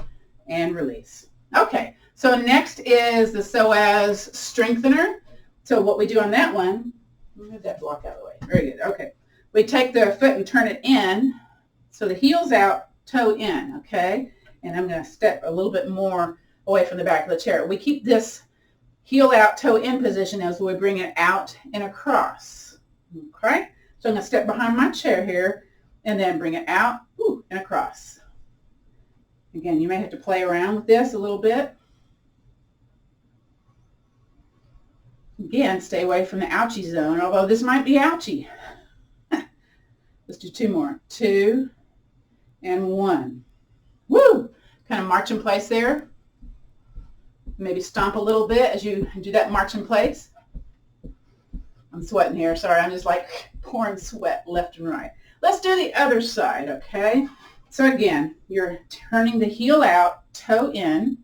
and release. Okay, so next is the psoas strengthener. So what we do on that one, move that block out of the way. Very good. Okay. We take the foot and turn it in. So the heel's out, toe in, okay? And I'm going to step a little bit more away from the back of the chair. We keep this heel out, toe in position as we bring it out and across, okay? So I'm going to step behind my chair here and then bring it out and across. Again, you may have to play around with this a little bit. Again, stay away from the ouchie zone, although this might be ouchie. Let's do 2 more. 2 and 1. Woo! Kind of march in place there. Maybe stomp a little bit as you do that march in place. I'm sweating here. Sorry, I'm just like pouring sweat left and right. Let's do the other side, okay? So again, you're turning the heel out, toe in.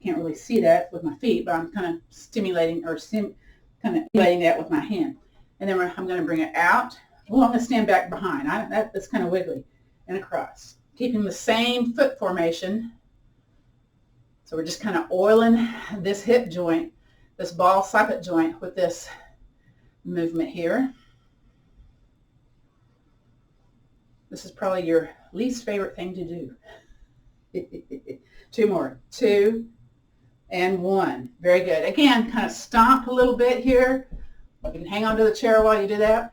Can't really see that with my feet, but I'm kind of stimulating that with my hand. And then I'm going to bring it out. Well, I'm going to stand back behind. That's kind of wiggly. And across. Keeping the same foot formation. So we're just kind of oiling this hip joint, this ball socket joint with this movement here. This is probably your least favorite thing to do. 2 more. 2 and 1. Very good. Again, kind of stomp a little bit here. You can hang on to the chair while you do that.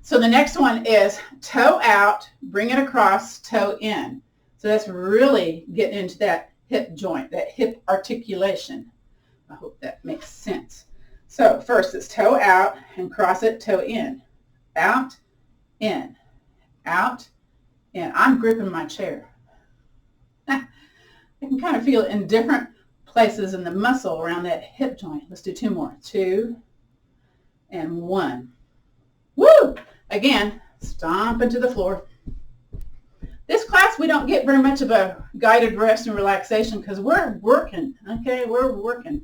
So the next one is toe out, bring it across, toe in. So that's really getting into that hip joint, that hip articulation. I hope that makes sense. So first it's toe out and cross it, toe in. Out, in, out, in. I'm gripping my chair. I can kind of feel it in different places in the muscle around that hip joint. Let's do 2 more. 2 and 1. Woo! Again, stomp into the floor. This class, we don't get very much of a guided rest and relaxation because we're working, okay? We're working.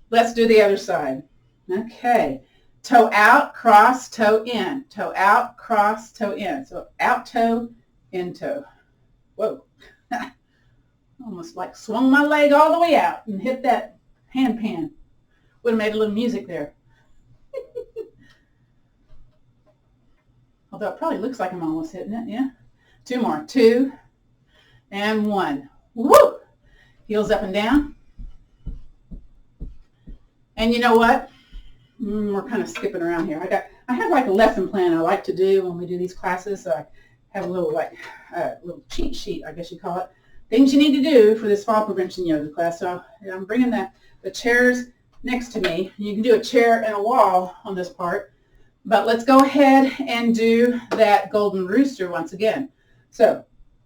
Let's do the other side. Okay. Toe out, cross, toe in. Toe out, cross, toe in. So out toe, in toe. Whoa. Almost like swung my leg all the way out and hit that hand pan. Would have made a little music there. Although it probably looks like I'm almost hitting it, yeah? 2 more. 2 and 1. Woo! Heels up and down. And you know what? We're kind of skipping around here. I have like a lesson plan I like to do when we do these classes. So I have a little little cheat sheet, I guess you call it. Things you need to do for this fall prevention yoga class. So I'm bringing the chairs next to me. You can do a chair and a wall on this part. But let's go ahead and do that golden rooster once again. So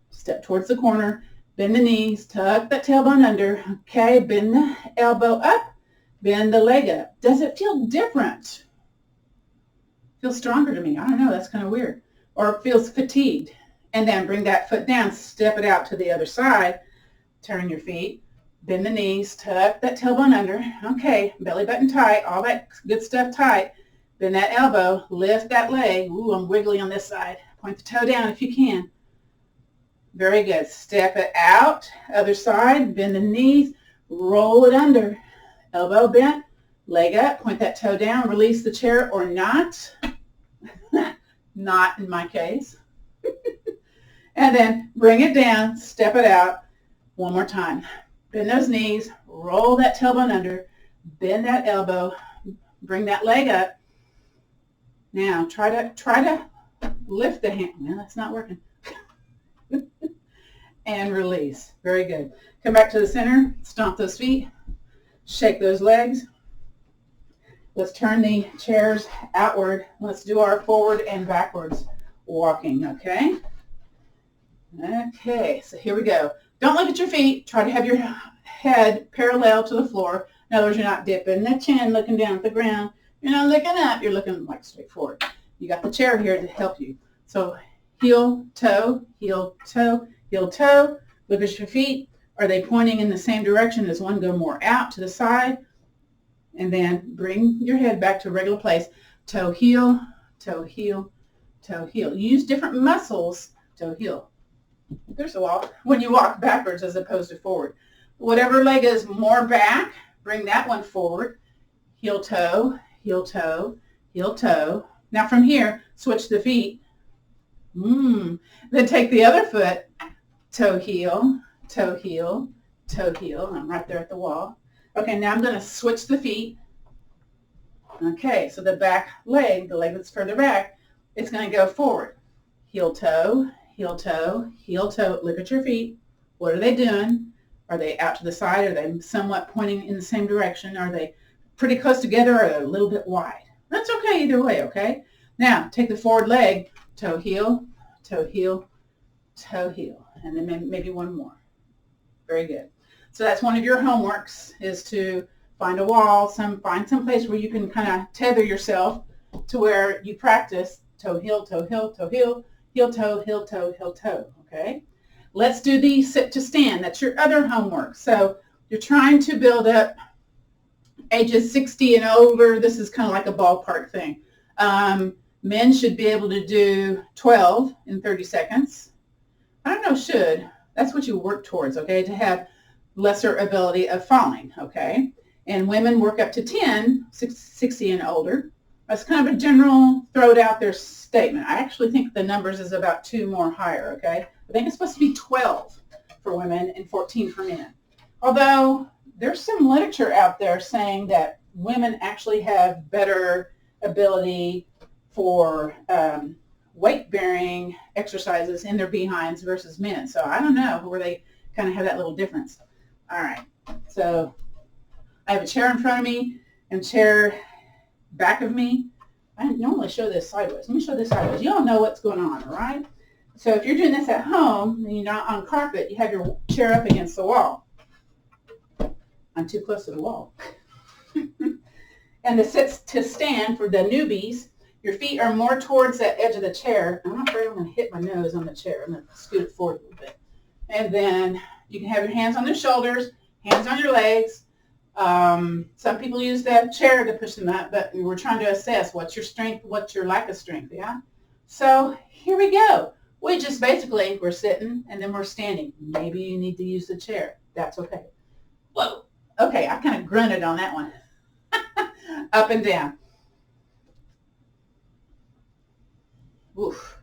Step towards the corner. Bend the knees. Tuck that tailbone under. Okay, bend the elbow up. Bend the leg up. Does it feel different? Feels stronger to me. I don't know. That's kind of weird. Or it feels fatigued. And then bring that foot down. Step it out to the other side. Turn your feet. Bend the knees. Tuck that tailbone under. Okay, belly button tight. All that good stuff tight. Bend that elbow. Lift that leg. Ooh, I'm wiggly on this side. Point the toe down if you can. Very good. Step it out. Other side. Bend the knees. Roll it under. Elbow bent. Leg up. Point that toe down. Release the chair or not. Not in my case. And then bring it down. Step it out. One more time. Bend those knees. Roll that tailbone under. Bend that elbow. Bring that leg up. Now try to lift the hand. No, that's not working. And release. Very good. Come back to the center. Stomp those feet. Shake those legs. Let's turn the chairs outward. Let's do our forward and backwards walking, okay? Okay, so here we go. Don't look at your feet. Try to have your head parallel to the floor. In other words, you're not dipping the chin, looking down at the ground. You're not looking up. You're looking like straight forward. You got the chair here to help you. So heel, toe, heel, toe, heel, toe. Look at your feet. Are they pointing in the same direction? Does one go more out to the side? And then bring your head back to a regular place. Toe, heel, toe, heel, toe, heel. Use different muscles, toe, heel. There's a walk when you walk backwards as opposed to forward. Whatever leg is more back, bring that one forward. Heel, toe, heel, toe, heel, toe. Now from here, switch the feet. Then take the other foot, toe, heel, toe, heel, toe, heel. I'm right there at the wall. Okay, now I'm going to switch the feet. Okay, so the back leg, the leg that's further back, it's going to go forward. Heel, toe, heel, toe, heel, toe. Look at your feet. What are they doing? Are they out to the side? Are they somewhat pointing in the same direction? Are they pretty close together or a little bit wide? That's okay either way, okay? Now, take the forward leg, toe, heel, toe, heel, toe, heel. And then maybe one more. Very good. So that's one of your homeworks is to find a wall, find some place where you can kind of tether yourself to where you practice toe, heel, toe, heel, toe, heel, heel, toe, heel, toe, heel, toe, okay? Let's do the sit to stand. That's your other homework. So you're trying to build up ages 60 and over. This is kind of like a ballpark thing. Men should be able to do 12 in 30 seconds. I don't know, should. That's what you work towards, okay, to have lesser ability of falling, okay? And women work up to 10, 60 and older. That's kind of a general throw it out there statement. I actually think the numbers is about 2 more higher, okay? I think it's supposed to be 12 for women and 14 for men. Although there's some literature out there saying that women actually have better ability for weight-bearing exercises in their behinds versus men. So I don't know where they kind of have that little difference. All right, so I have a chair in front of me and chair back of me. I normally show this sideways. Let me show this sideways. You all know what's going on, all right? So if you're doing this at home and you're not on carpet, you have your chair up against the wall. I'm too close to the wall. And the sit to stand for the newbies, your feet are more towards that edge of the chair. I'm not afraid I'm going to hit my nose on the chair. I'm going to scoot it forward a little bit. And then you can have your hands on your shoulders, hands on your legs. Some people use the chair to push them up, but we're trying to assess what's your strength, what's your lack of strength, yeah? So here we go. We just basically, we're sitting and then we're standing. Maybe you need to use the chair. That's okay. Whoa. Okay, I kind of grunted on that one. Up and down. Oof.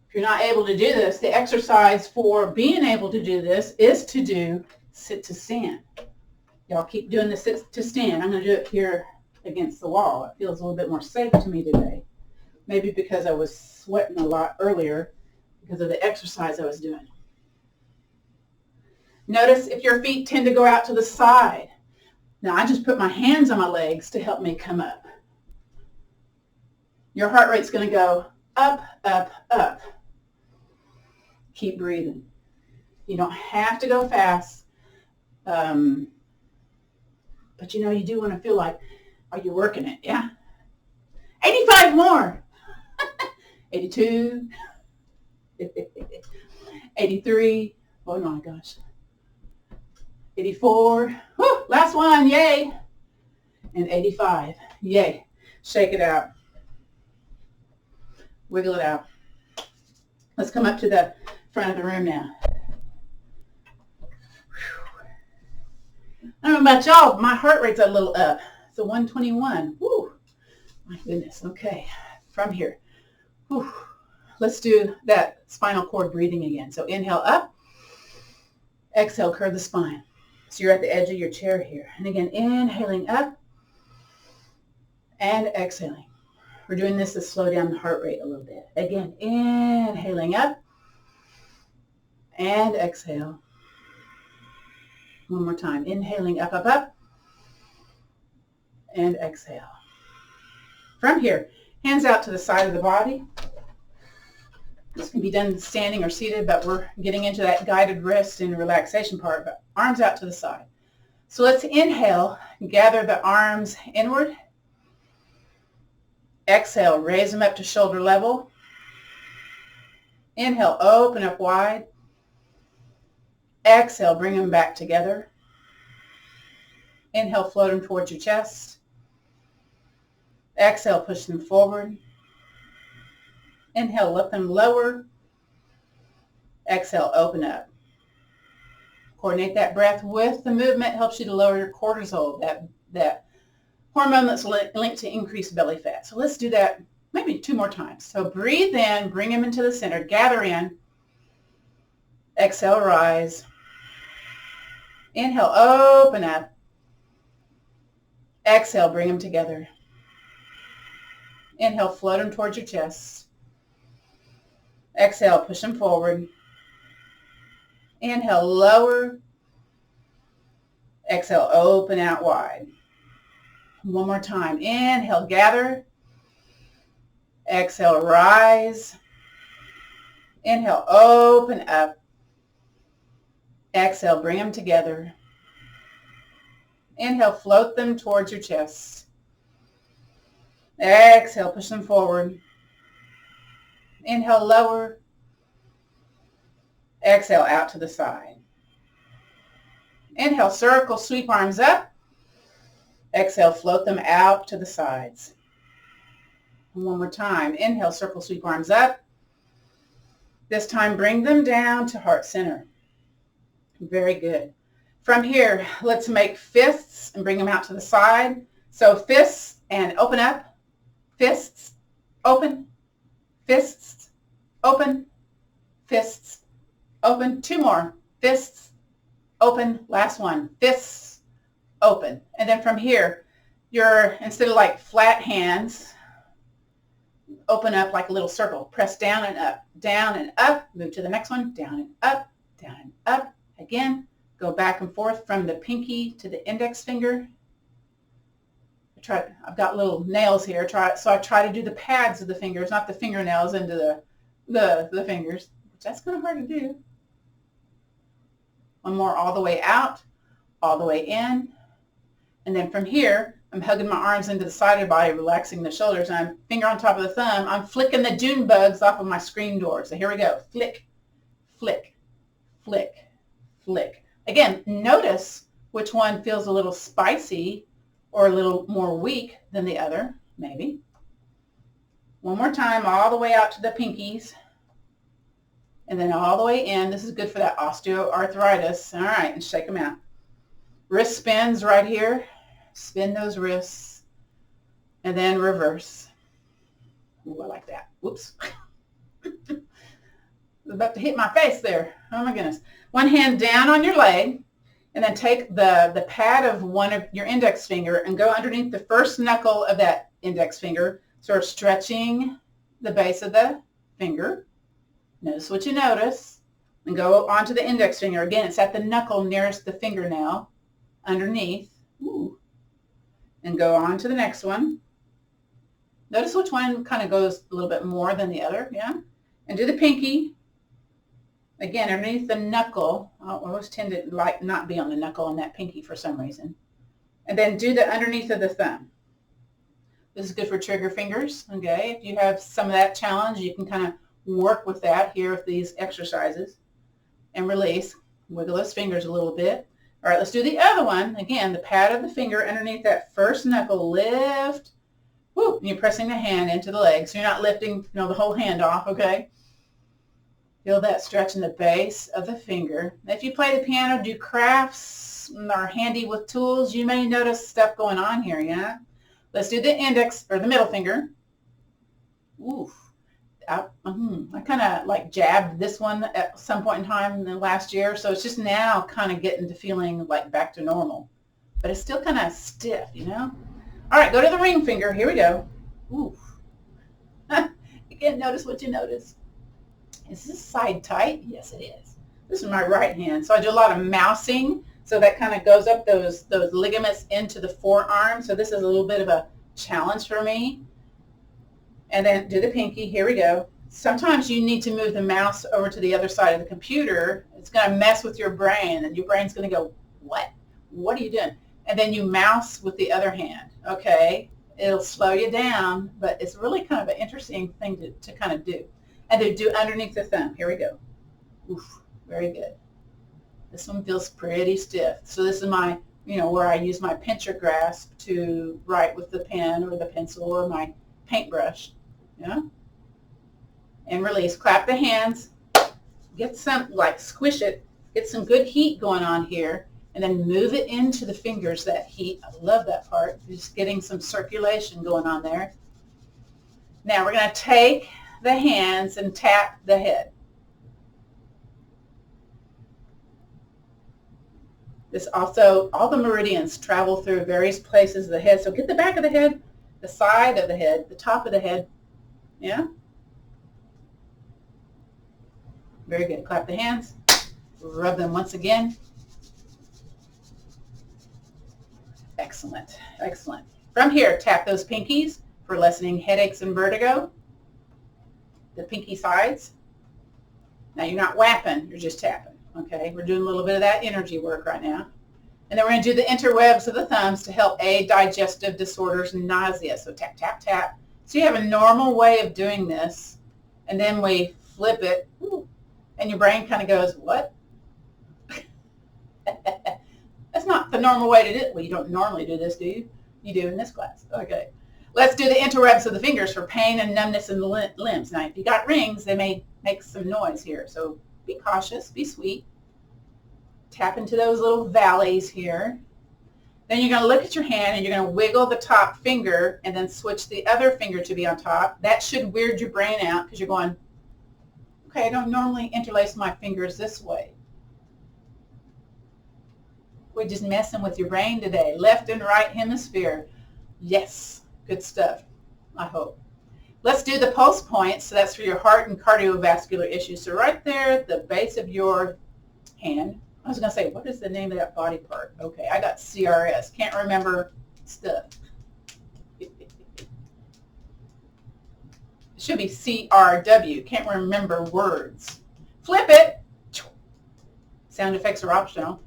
If you're not able to do this, the exercise for being able to do this is to do sit to stand. Y'all keep doing the sit to stand. I'm going to do it here against the wall. It feels a little bit more safe to me today. Maybe because I was sweating a lot earlier because of the exercise I was doing. Notice if your feet tend to go out to the side. Now I just put my hands on my legs to help me come up. Your heart rate's going to go up, up, up. Keep breathing. You don't have to go fast. But you know, you do want to feel like, are you working it? Yeah. 85 more. 82. 83. Oh my gosh. 84. Woo, last one. Yay. And 85. Yay. Shake it out. Wiggle it out. Let's come up to the front of the room now. I don't know about y'all, my heart rate's a little up. It's a 121. Woo. My goodness. Okay. From here. Whew. Let's do that spinal cord breathing again. So inhale up. Exhale, curve the spine. So you're at the edge of your chair here. And again, inhaling up and exhaling. We're doing this to slow down the heart rate a little bit. Again, inhaling up and exhale. One more time. Inhaling up, up, up, and exhale. From here, hands out to the side of the body. This can be done standing or seated, but we're getting into that guided rest and relaxation part, but arms out to the side. So let's inhale, gather the arms inward. Exhale, raise them up to shoulder level. Inhale, open up wide. Exhale, bring them back together. Inhale, float them towards your chest. Exhale, push them forward. Inhale, let them lower. Exhale, open up. Coordinate that breath with the movement. Helps you to lower your cortisol, that hormone that's linked to increased belly fat. So let's do that maybe 2 more times. So breathe in, bring them into the center, gather in. Exhale, rise. Inhale, open up. Exhale, bring them together. Inhale, float them towards your chest. Exhale, push them forward. Inhale, lower. Exhale, open out wide. One more time. Inhale, gather. Exhale, rise. Inhale, open up. Exhale, bring them together. Inhale, float them towards your chest. Exhale, push them forward. Inhale, lower. Exhale, out to the side. Inhale, circle, sweep arms up. Exhale, float them out to the sides. One more time. Inhale, circle, sweep arms up. This time, bring them down to heart center. Very good. From here, let's make fists and bring them out to the side. So fists and open up. Fists, open. Fists, open. Fists, open. 2 more. Fists, open. Last one. Fists, open. And then from here, you're, instead of like flat hands, open up like a little circle. Press down and up, down and up. Move to the next one. Down and up, down and up. Again, go back and forth from the pinky to the index finger. I've got little nails here, so I try to do the pads of the fingers, not the fingernails into the fingers, which that's kind of hard to do. One more, all the way out, all the way in. And then from here, I'm hugging my arms into the side of the body, relaxing the shoulders, and I'm finger on top of the thumb. I'm flicking the June bugs off of my screen door. So here we go. Flick, flick, flick, flick. Again, notice which one feels a little spicy or a little more weak than the other, maybe. One more time, all the way out to the pinkies. And then all the way in. This is good for that osteoarthritis. All right, and shake them out. Wrist spins right here. Spin those wrists. And then reverse. Ooh, I like that. Whoops. I was about to hit my face there. Oh my goodness. One hand down on your leg. And then take the pad of one of your index finger and go underneath the first knuckle of that index finger, sort of stretching the base of the finger. Notice what you notice. And go onto the index finger. Again, it's at the knuckle nearest the fingernail, underneath. Ooh. And go on to the next one. Notice which one kind of goes a little bit more than the other, yeah? And do the pinky. Again, underneath the knuckle. I always tend to like not be on the knuckle on that pinky for some reason. And then do the underneath of the thumb. This is good for trigger fingers, okay? If you have some of that challenge, you can kind of work with that here with these exercises. And release. Wiggle those fingers a little bit. All right, let's do the other one. Again, the pad of the finger underneath that first knuckle. Lift. Woo, and you're pressing the hand into the leg. So you're not lifting, the whole hand off, okay? Feel that stretch in the base of the finger. If you play the piano, do crafts, or are handy with tools, you may notice stuff going on here, yeah? Let's do the index, or the middle finger. Oof. I kind of like jabbed this one at some point in time in the last year, so it's just now kind of getting to feeling like back to normal. But it's still kind of stiff, All right, go to the ring finger. Here we go. Oof. Again, notice what you notice. Is this side tight? Yes, it is. This is my right hand. So I do a lot of mousing. So that kind of goes up those ligaments into the forearm. So this is a little bit of a challenge for me. And then do the pinky. Here we go. Sometimes you need to move the mouse over to the other side of the computer. It's going to mess with your brain. And your brain's going to go, what? What are you doing? And then you mouse with the other hand. Okay. It'll slow you down. But it's really kind of an interesting thing to kind of do. And then do underneath the thumb. Here we go. Oof, very good. This one feels pretty stiff. So this is my, where I use my pincher grasp to write with the pen or the pencil or my paintbrush. Yeah. And release. Clap the hands. Get some, squish it. Get some good heat going on here. And then move it into the fingers, that heat. I love that part. Just getting some circulation going on there. Now we're going to take the hands and tap the head. This also, all the meridians travel through various places of the head. So get the back of the head, the side of the head, the top of the head. Yeah? Very good. Clap the hands. Rub them once again. Excellent. Excellent. From here, tap those pinkies for lessening headaches and vertigo. The pinky sides. Now you're not whapping, you're just tapping. Okay, we're doing a little bit of that energy work right now. And then we're going to do the interwebs of the thumbs to help aid digestive disorders and nausea. So tap, tap, tap. So you have a normal way of doing this. And then we flip it. And your brain kind of goes, what? That's not the normal way to do it. Well, you don't normally do this, do you? You do in this class. Okay. Let's do the interwebs of the fingers for pain and numbness in the limbs. Now, if you got rings, they may make some noise here. So be cautious, be sweet. Tap into those little valleys here. Then you're going to look at your hand and you're going to wiggle the top finger and then switch the other finger to be on top. That should weird your brain out because you're going, okay, I don't normally interlace my fingers this way. We're just messing with your brain today. Left and right hemisphere. Yes. Good stuff, I hope. Let's do the pulse points. So that's for your heart and cardiovascular issues. So right there at the base of your hand. I was going to say, what is the name of that body part? Okay, I got CRS. Can't remember stuff. It should be CRW. Can't remember words. Flip it. Sound effects are optional.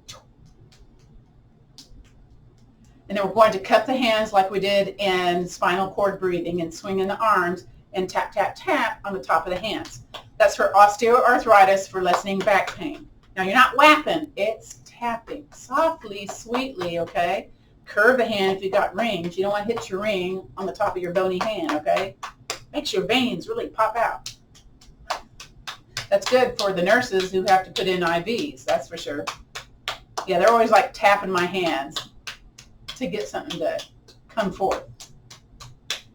And then we're going to cup the hands like we did in spinal cord breathing and swing in the arms and tap, tap, tap on the top of the hands. That's for osteoarthritis, for lessening back pain. Now you're not whapping, it's tapping softly, sweetly, okay? Curve the hand if you've got rings. You don't want to hit your ring on the top of your bony hand, okay? Makes your veins really pop out. That's good for the nurses who have to put in IVs, that's for sure. Yeah, they're always like tapping my hands to get something to come forth.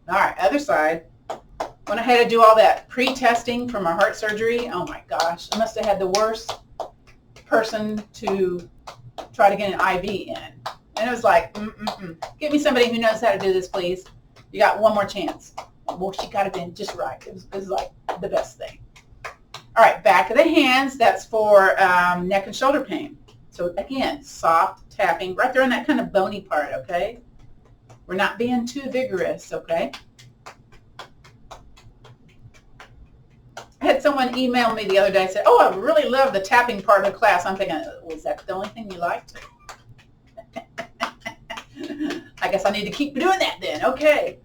All right, other side. Went ahead and do all that pre-testing for my heart surgery. Oh my gosh, I must have had the worst person to try to get an IV in. And it was like, Get me somebody who knows how to do this, please. You got one more chance. Well, she got it in just right. It was like the best thing. All right, back of the hands. That's for neck and shoulder pain. So again, soft tapping right there on that kind of bony part, okay? We're not being too vigorous, okay? I had someone email me the other day and said, oh, I really love the tapping part of the class. I'm thinking, was that the only thing you liked? I guess I need to keep doing that then. Okay.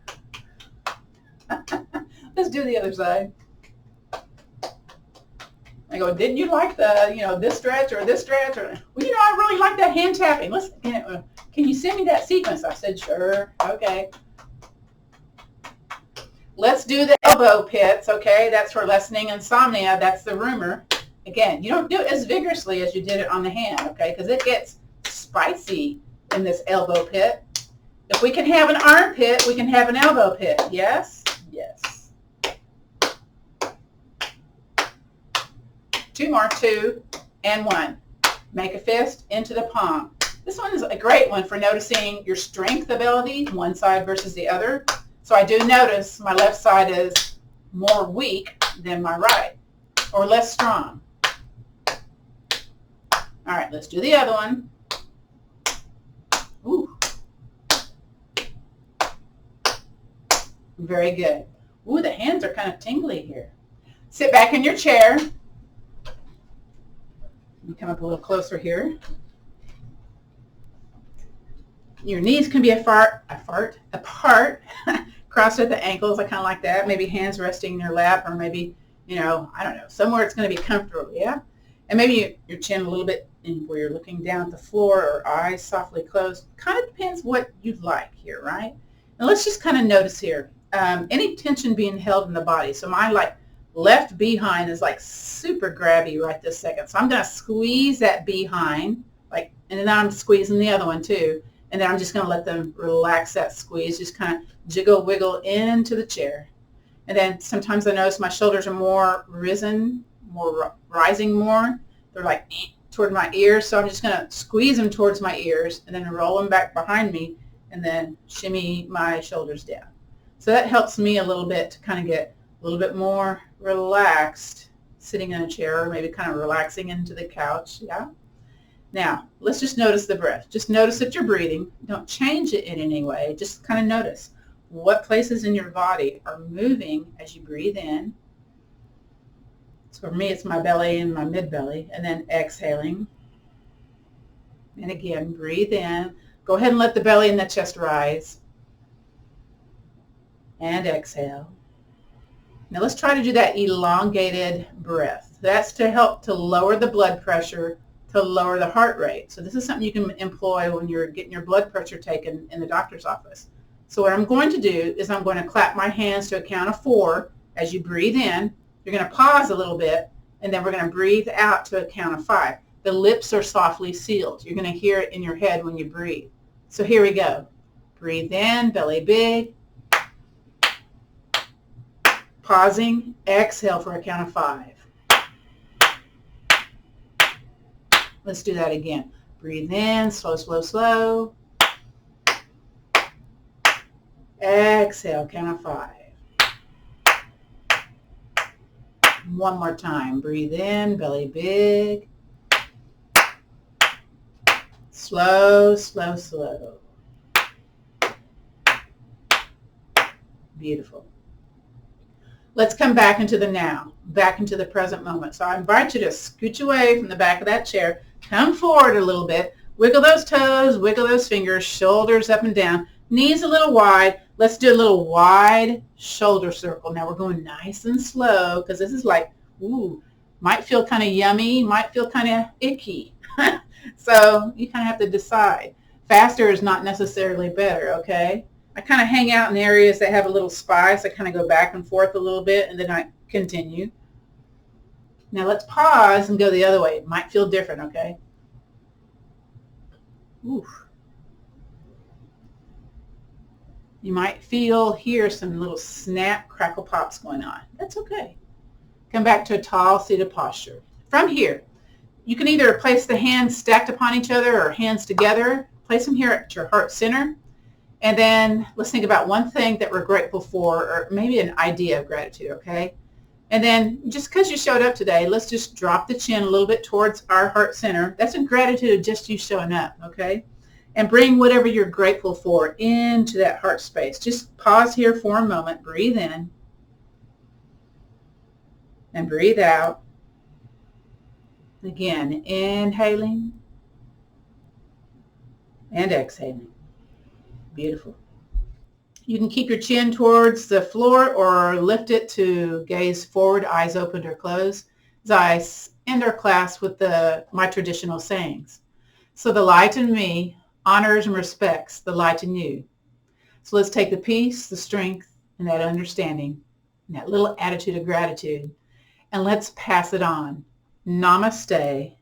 Let's do the other side. I go, didn't you like the, this stretch or this stretch? Or, well, I really like that hand tapping. Let's, can you send me that sequence? I said, sure. Okay. Let's do the elbow pits, okay? That's for lessening insomnia. That's the rumor. Again, you don't do it as vigorously as you did it on the hand, okay? Because it gets spicy in this elbow pit. If we can have an armpit, we can have an elbow pit. Yes? Yes. 2 more, 2 and 1. Make a fist into the palm. This one is a great one for noticing your strength ability, one side versus the other. So I do notice my left side is more weak than my right, or less strong. All right, let's do the other one. Ooh. Very good. Ooh, the hands are kind of tingly here. Sit back in your chair. Let me come up a little closer here. Your knees can be apart, crossed at the ankles. I kind of like that. Maybe hands resting in your lap, or maybe, I don't know, somewhere it's going to be comfortable, yeah? And maybe your chin a little bit in where you're looking down at the floor, or eyes softly closed. Kind of depends what you'd like here, right? And let's just kind of notice here, any tension being held in the body. So my left behind is super grabby right this second. So I'm going to squeeze that behind, and then I'm squeezing the other one too. And then I'm just going to let them relax that squeeze, just kind of jiggle, wiggle into the chair. And then sometimes I notice my shoulders are more rising more. They're toward my ears. So I'm just going to squeeze them towards my ears and then roll them back behind me and then shimmy my shoulders down. So that helps me a little bit to kind of get a little bit more relaxed sitting in a chair, or maybe kind of relaxing into the couch. Yeah. Now, let's just notice the breath. Just notice that you're breathing. Don't change it in any way. Just kind of notice what places in your body are moving as you breathe in. So for me, it's my belly and my mid-belly, and then exhaling. And again, breathe in. Go ahead and let the belly and the chest rise. And exhale. Now let's try to do that elongated breath. That's to help to lower the blood pressure, to lower the heart rate. So this is something you can employ when you're getting your blood pressure taken in the doctor's office. So what I'm going to do is I'm going to clap my hands to a count of 4 as you breathe in. You're going to pause a little bit, and then we're going to breathe out to a count of 5. The lips are softly sealed. You're going to hear it in your head when you breathe. So here we go. Breathe in, belly big. Pausing, exhale for a count of 5. Let's do that again. Breathe in, slow, slow, slow. Exhale, count of 5. One more time. Breathe in, belly big. Slow, slow, slow. Beautiful. Let's come back into the now, back into the present moment. So I invite you to scooch away from the back of that chair, come forward a little bit, wiggle those toes, wiggle those fingers, shoulders up and down, knees a little wide. Let's do a little wide shoulder circle. Now we're going nice and slow because this is might feel kind of yummy, might feel kind of icky. So you kind of have to decide. Faster is not necessarily better, okay? I kind of hang out in areas that have a little spice. I kind of go back and forth a little bit, and then I continue. Now let's pause and go the other way. It might feel different, okay? Oof. You might hear some little snap, crackle pops going on. That's okay. Come back to a tall seated posture. From here, you can either place the hands stacked upon each other or hands together. Place them here at your heart center. And then let's think about one thing that we're grateful for, or maybe an idea of gratitude, okay? And then just because you showed up today, let's just drop the chin a little bit towards our heart center. That's a gratitude of just you showing up, okay? And bring whatever you're grateful for into that heart space. Just pause here for a moment. Breathe in. And breathe out. Again, inhaling and exhaling. Beautiful. You can keep your chin towards the floor or lift it to gaze forward, eyes open or closed, as I end our class with my traditional sayings. So the light in me honors and respects the light in you. So let's take the peace, the strength, and that understanding, and that little attitude of gratitude, and let's pass it on. Namaste,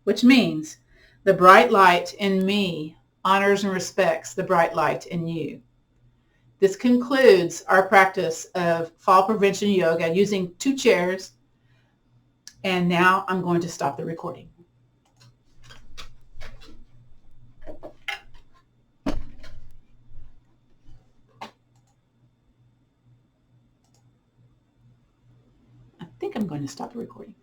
which means the bright light in me honors and respects the bright light in you. This concludes our practice of fall prevention yoga using 2 chairs. And now I'm going to stop the recording. I think I'm going to stop the recording.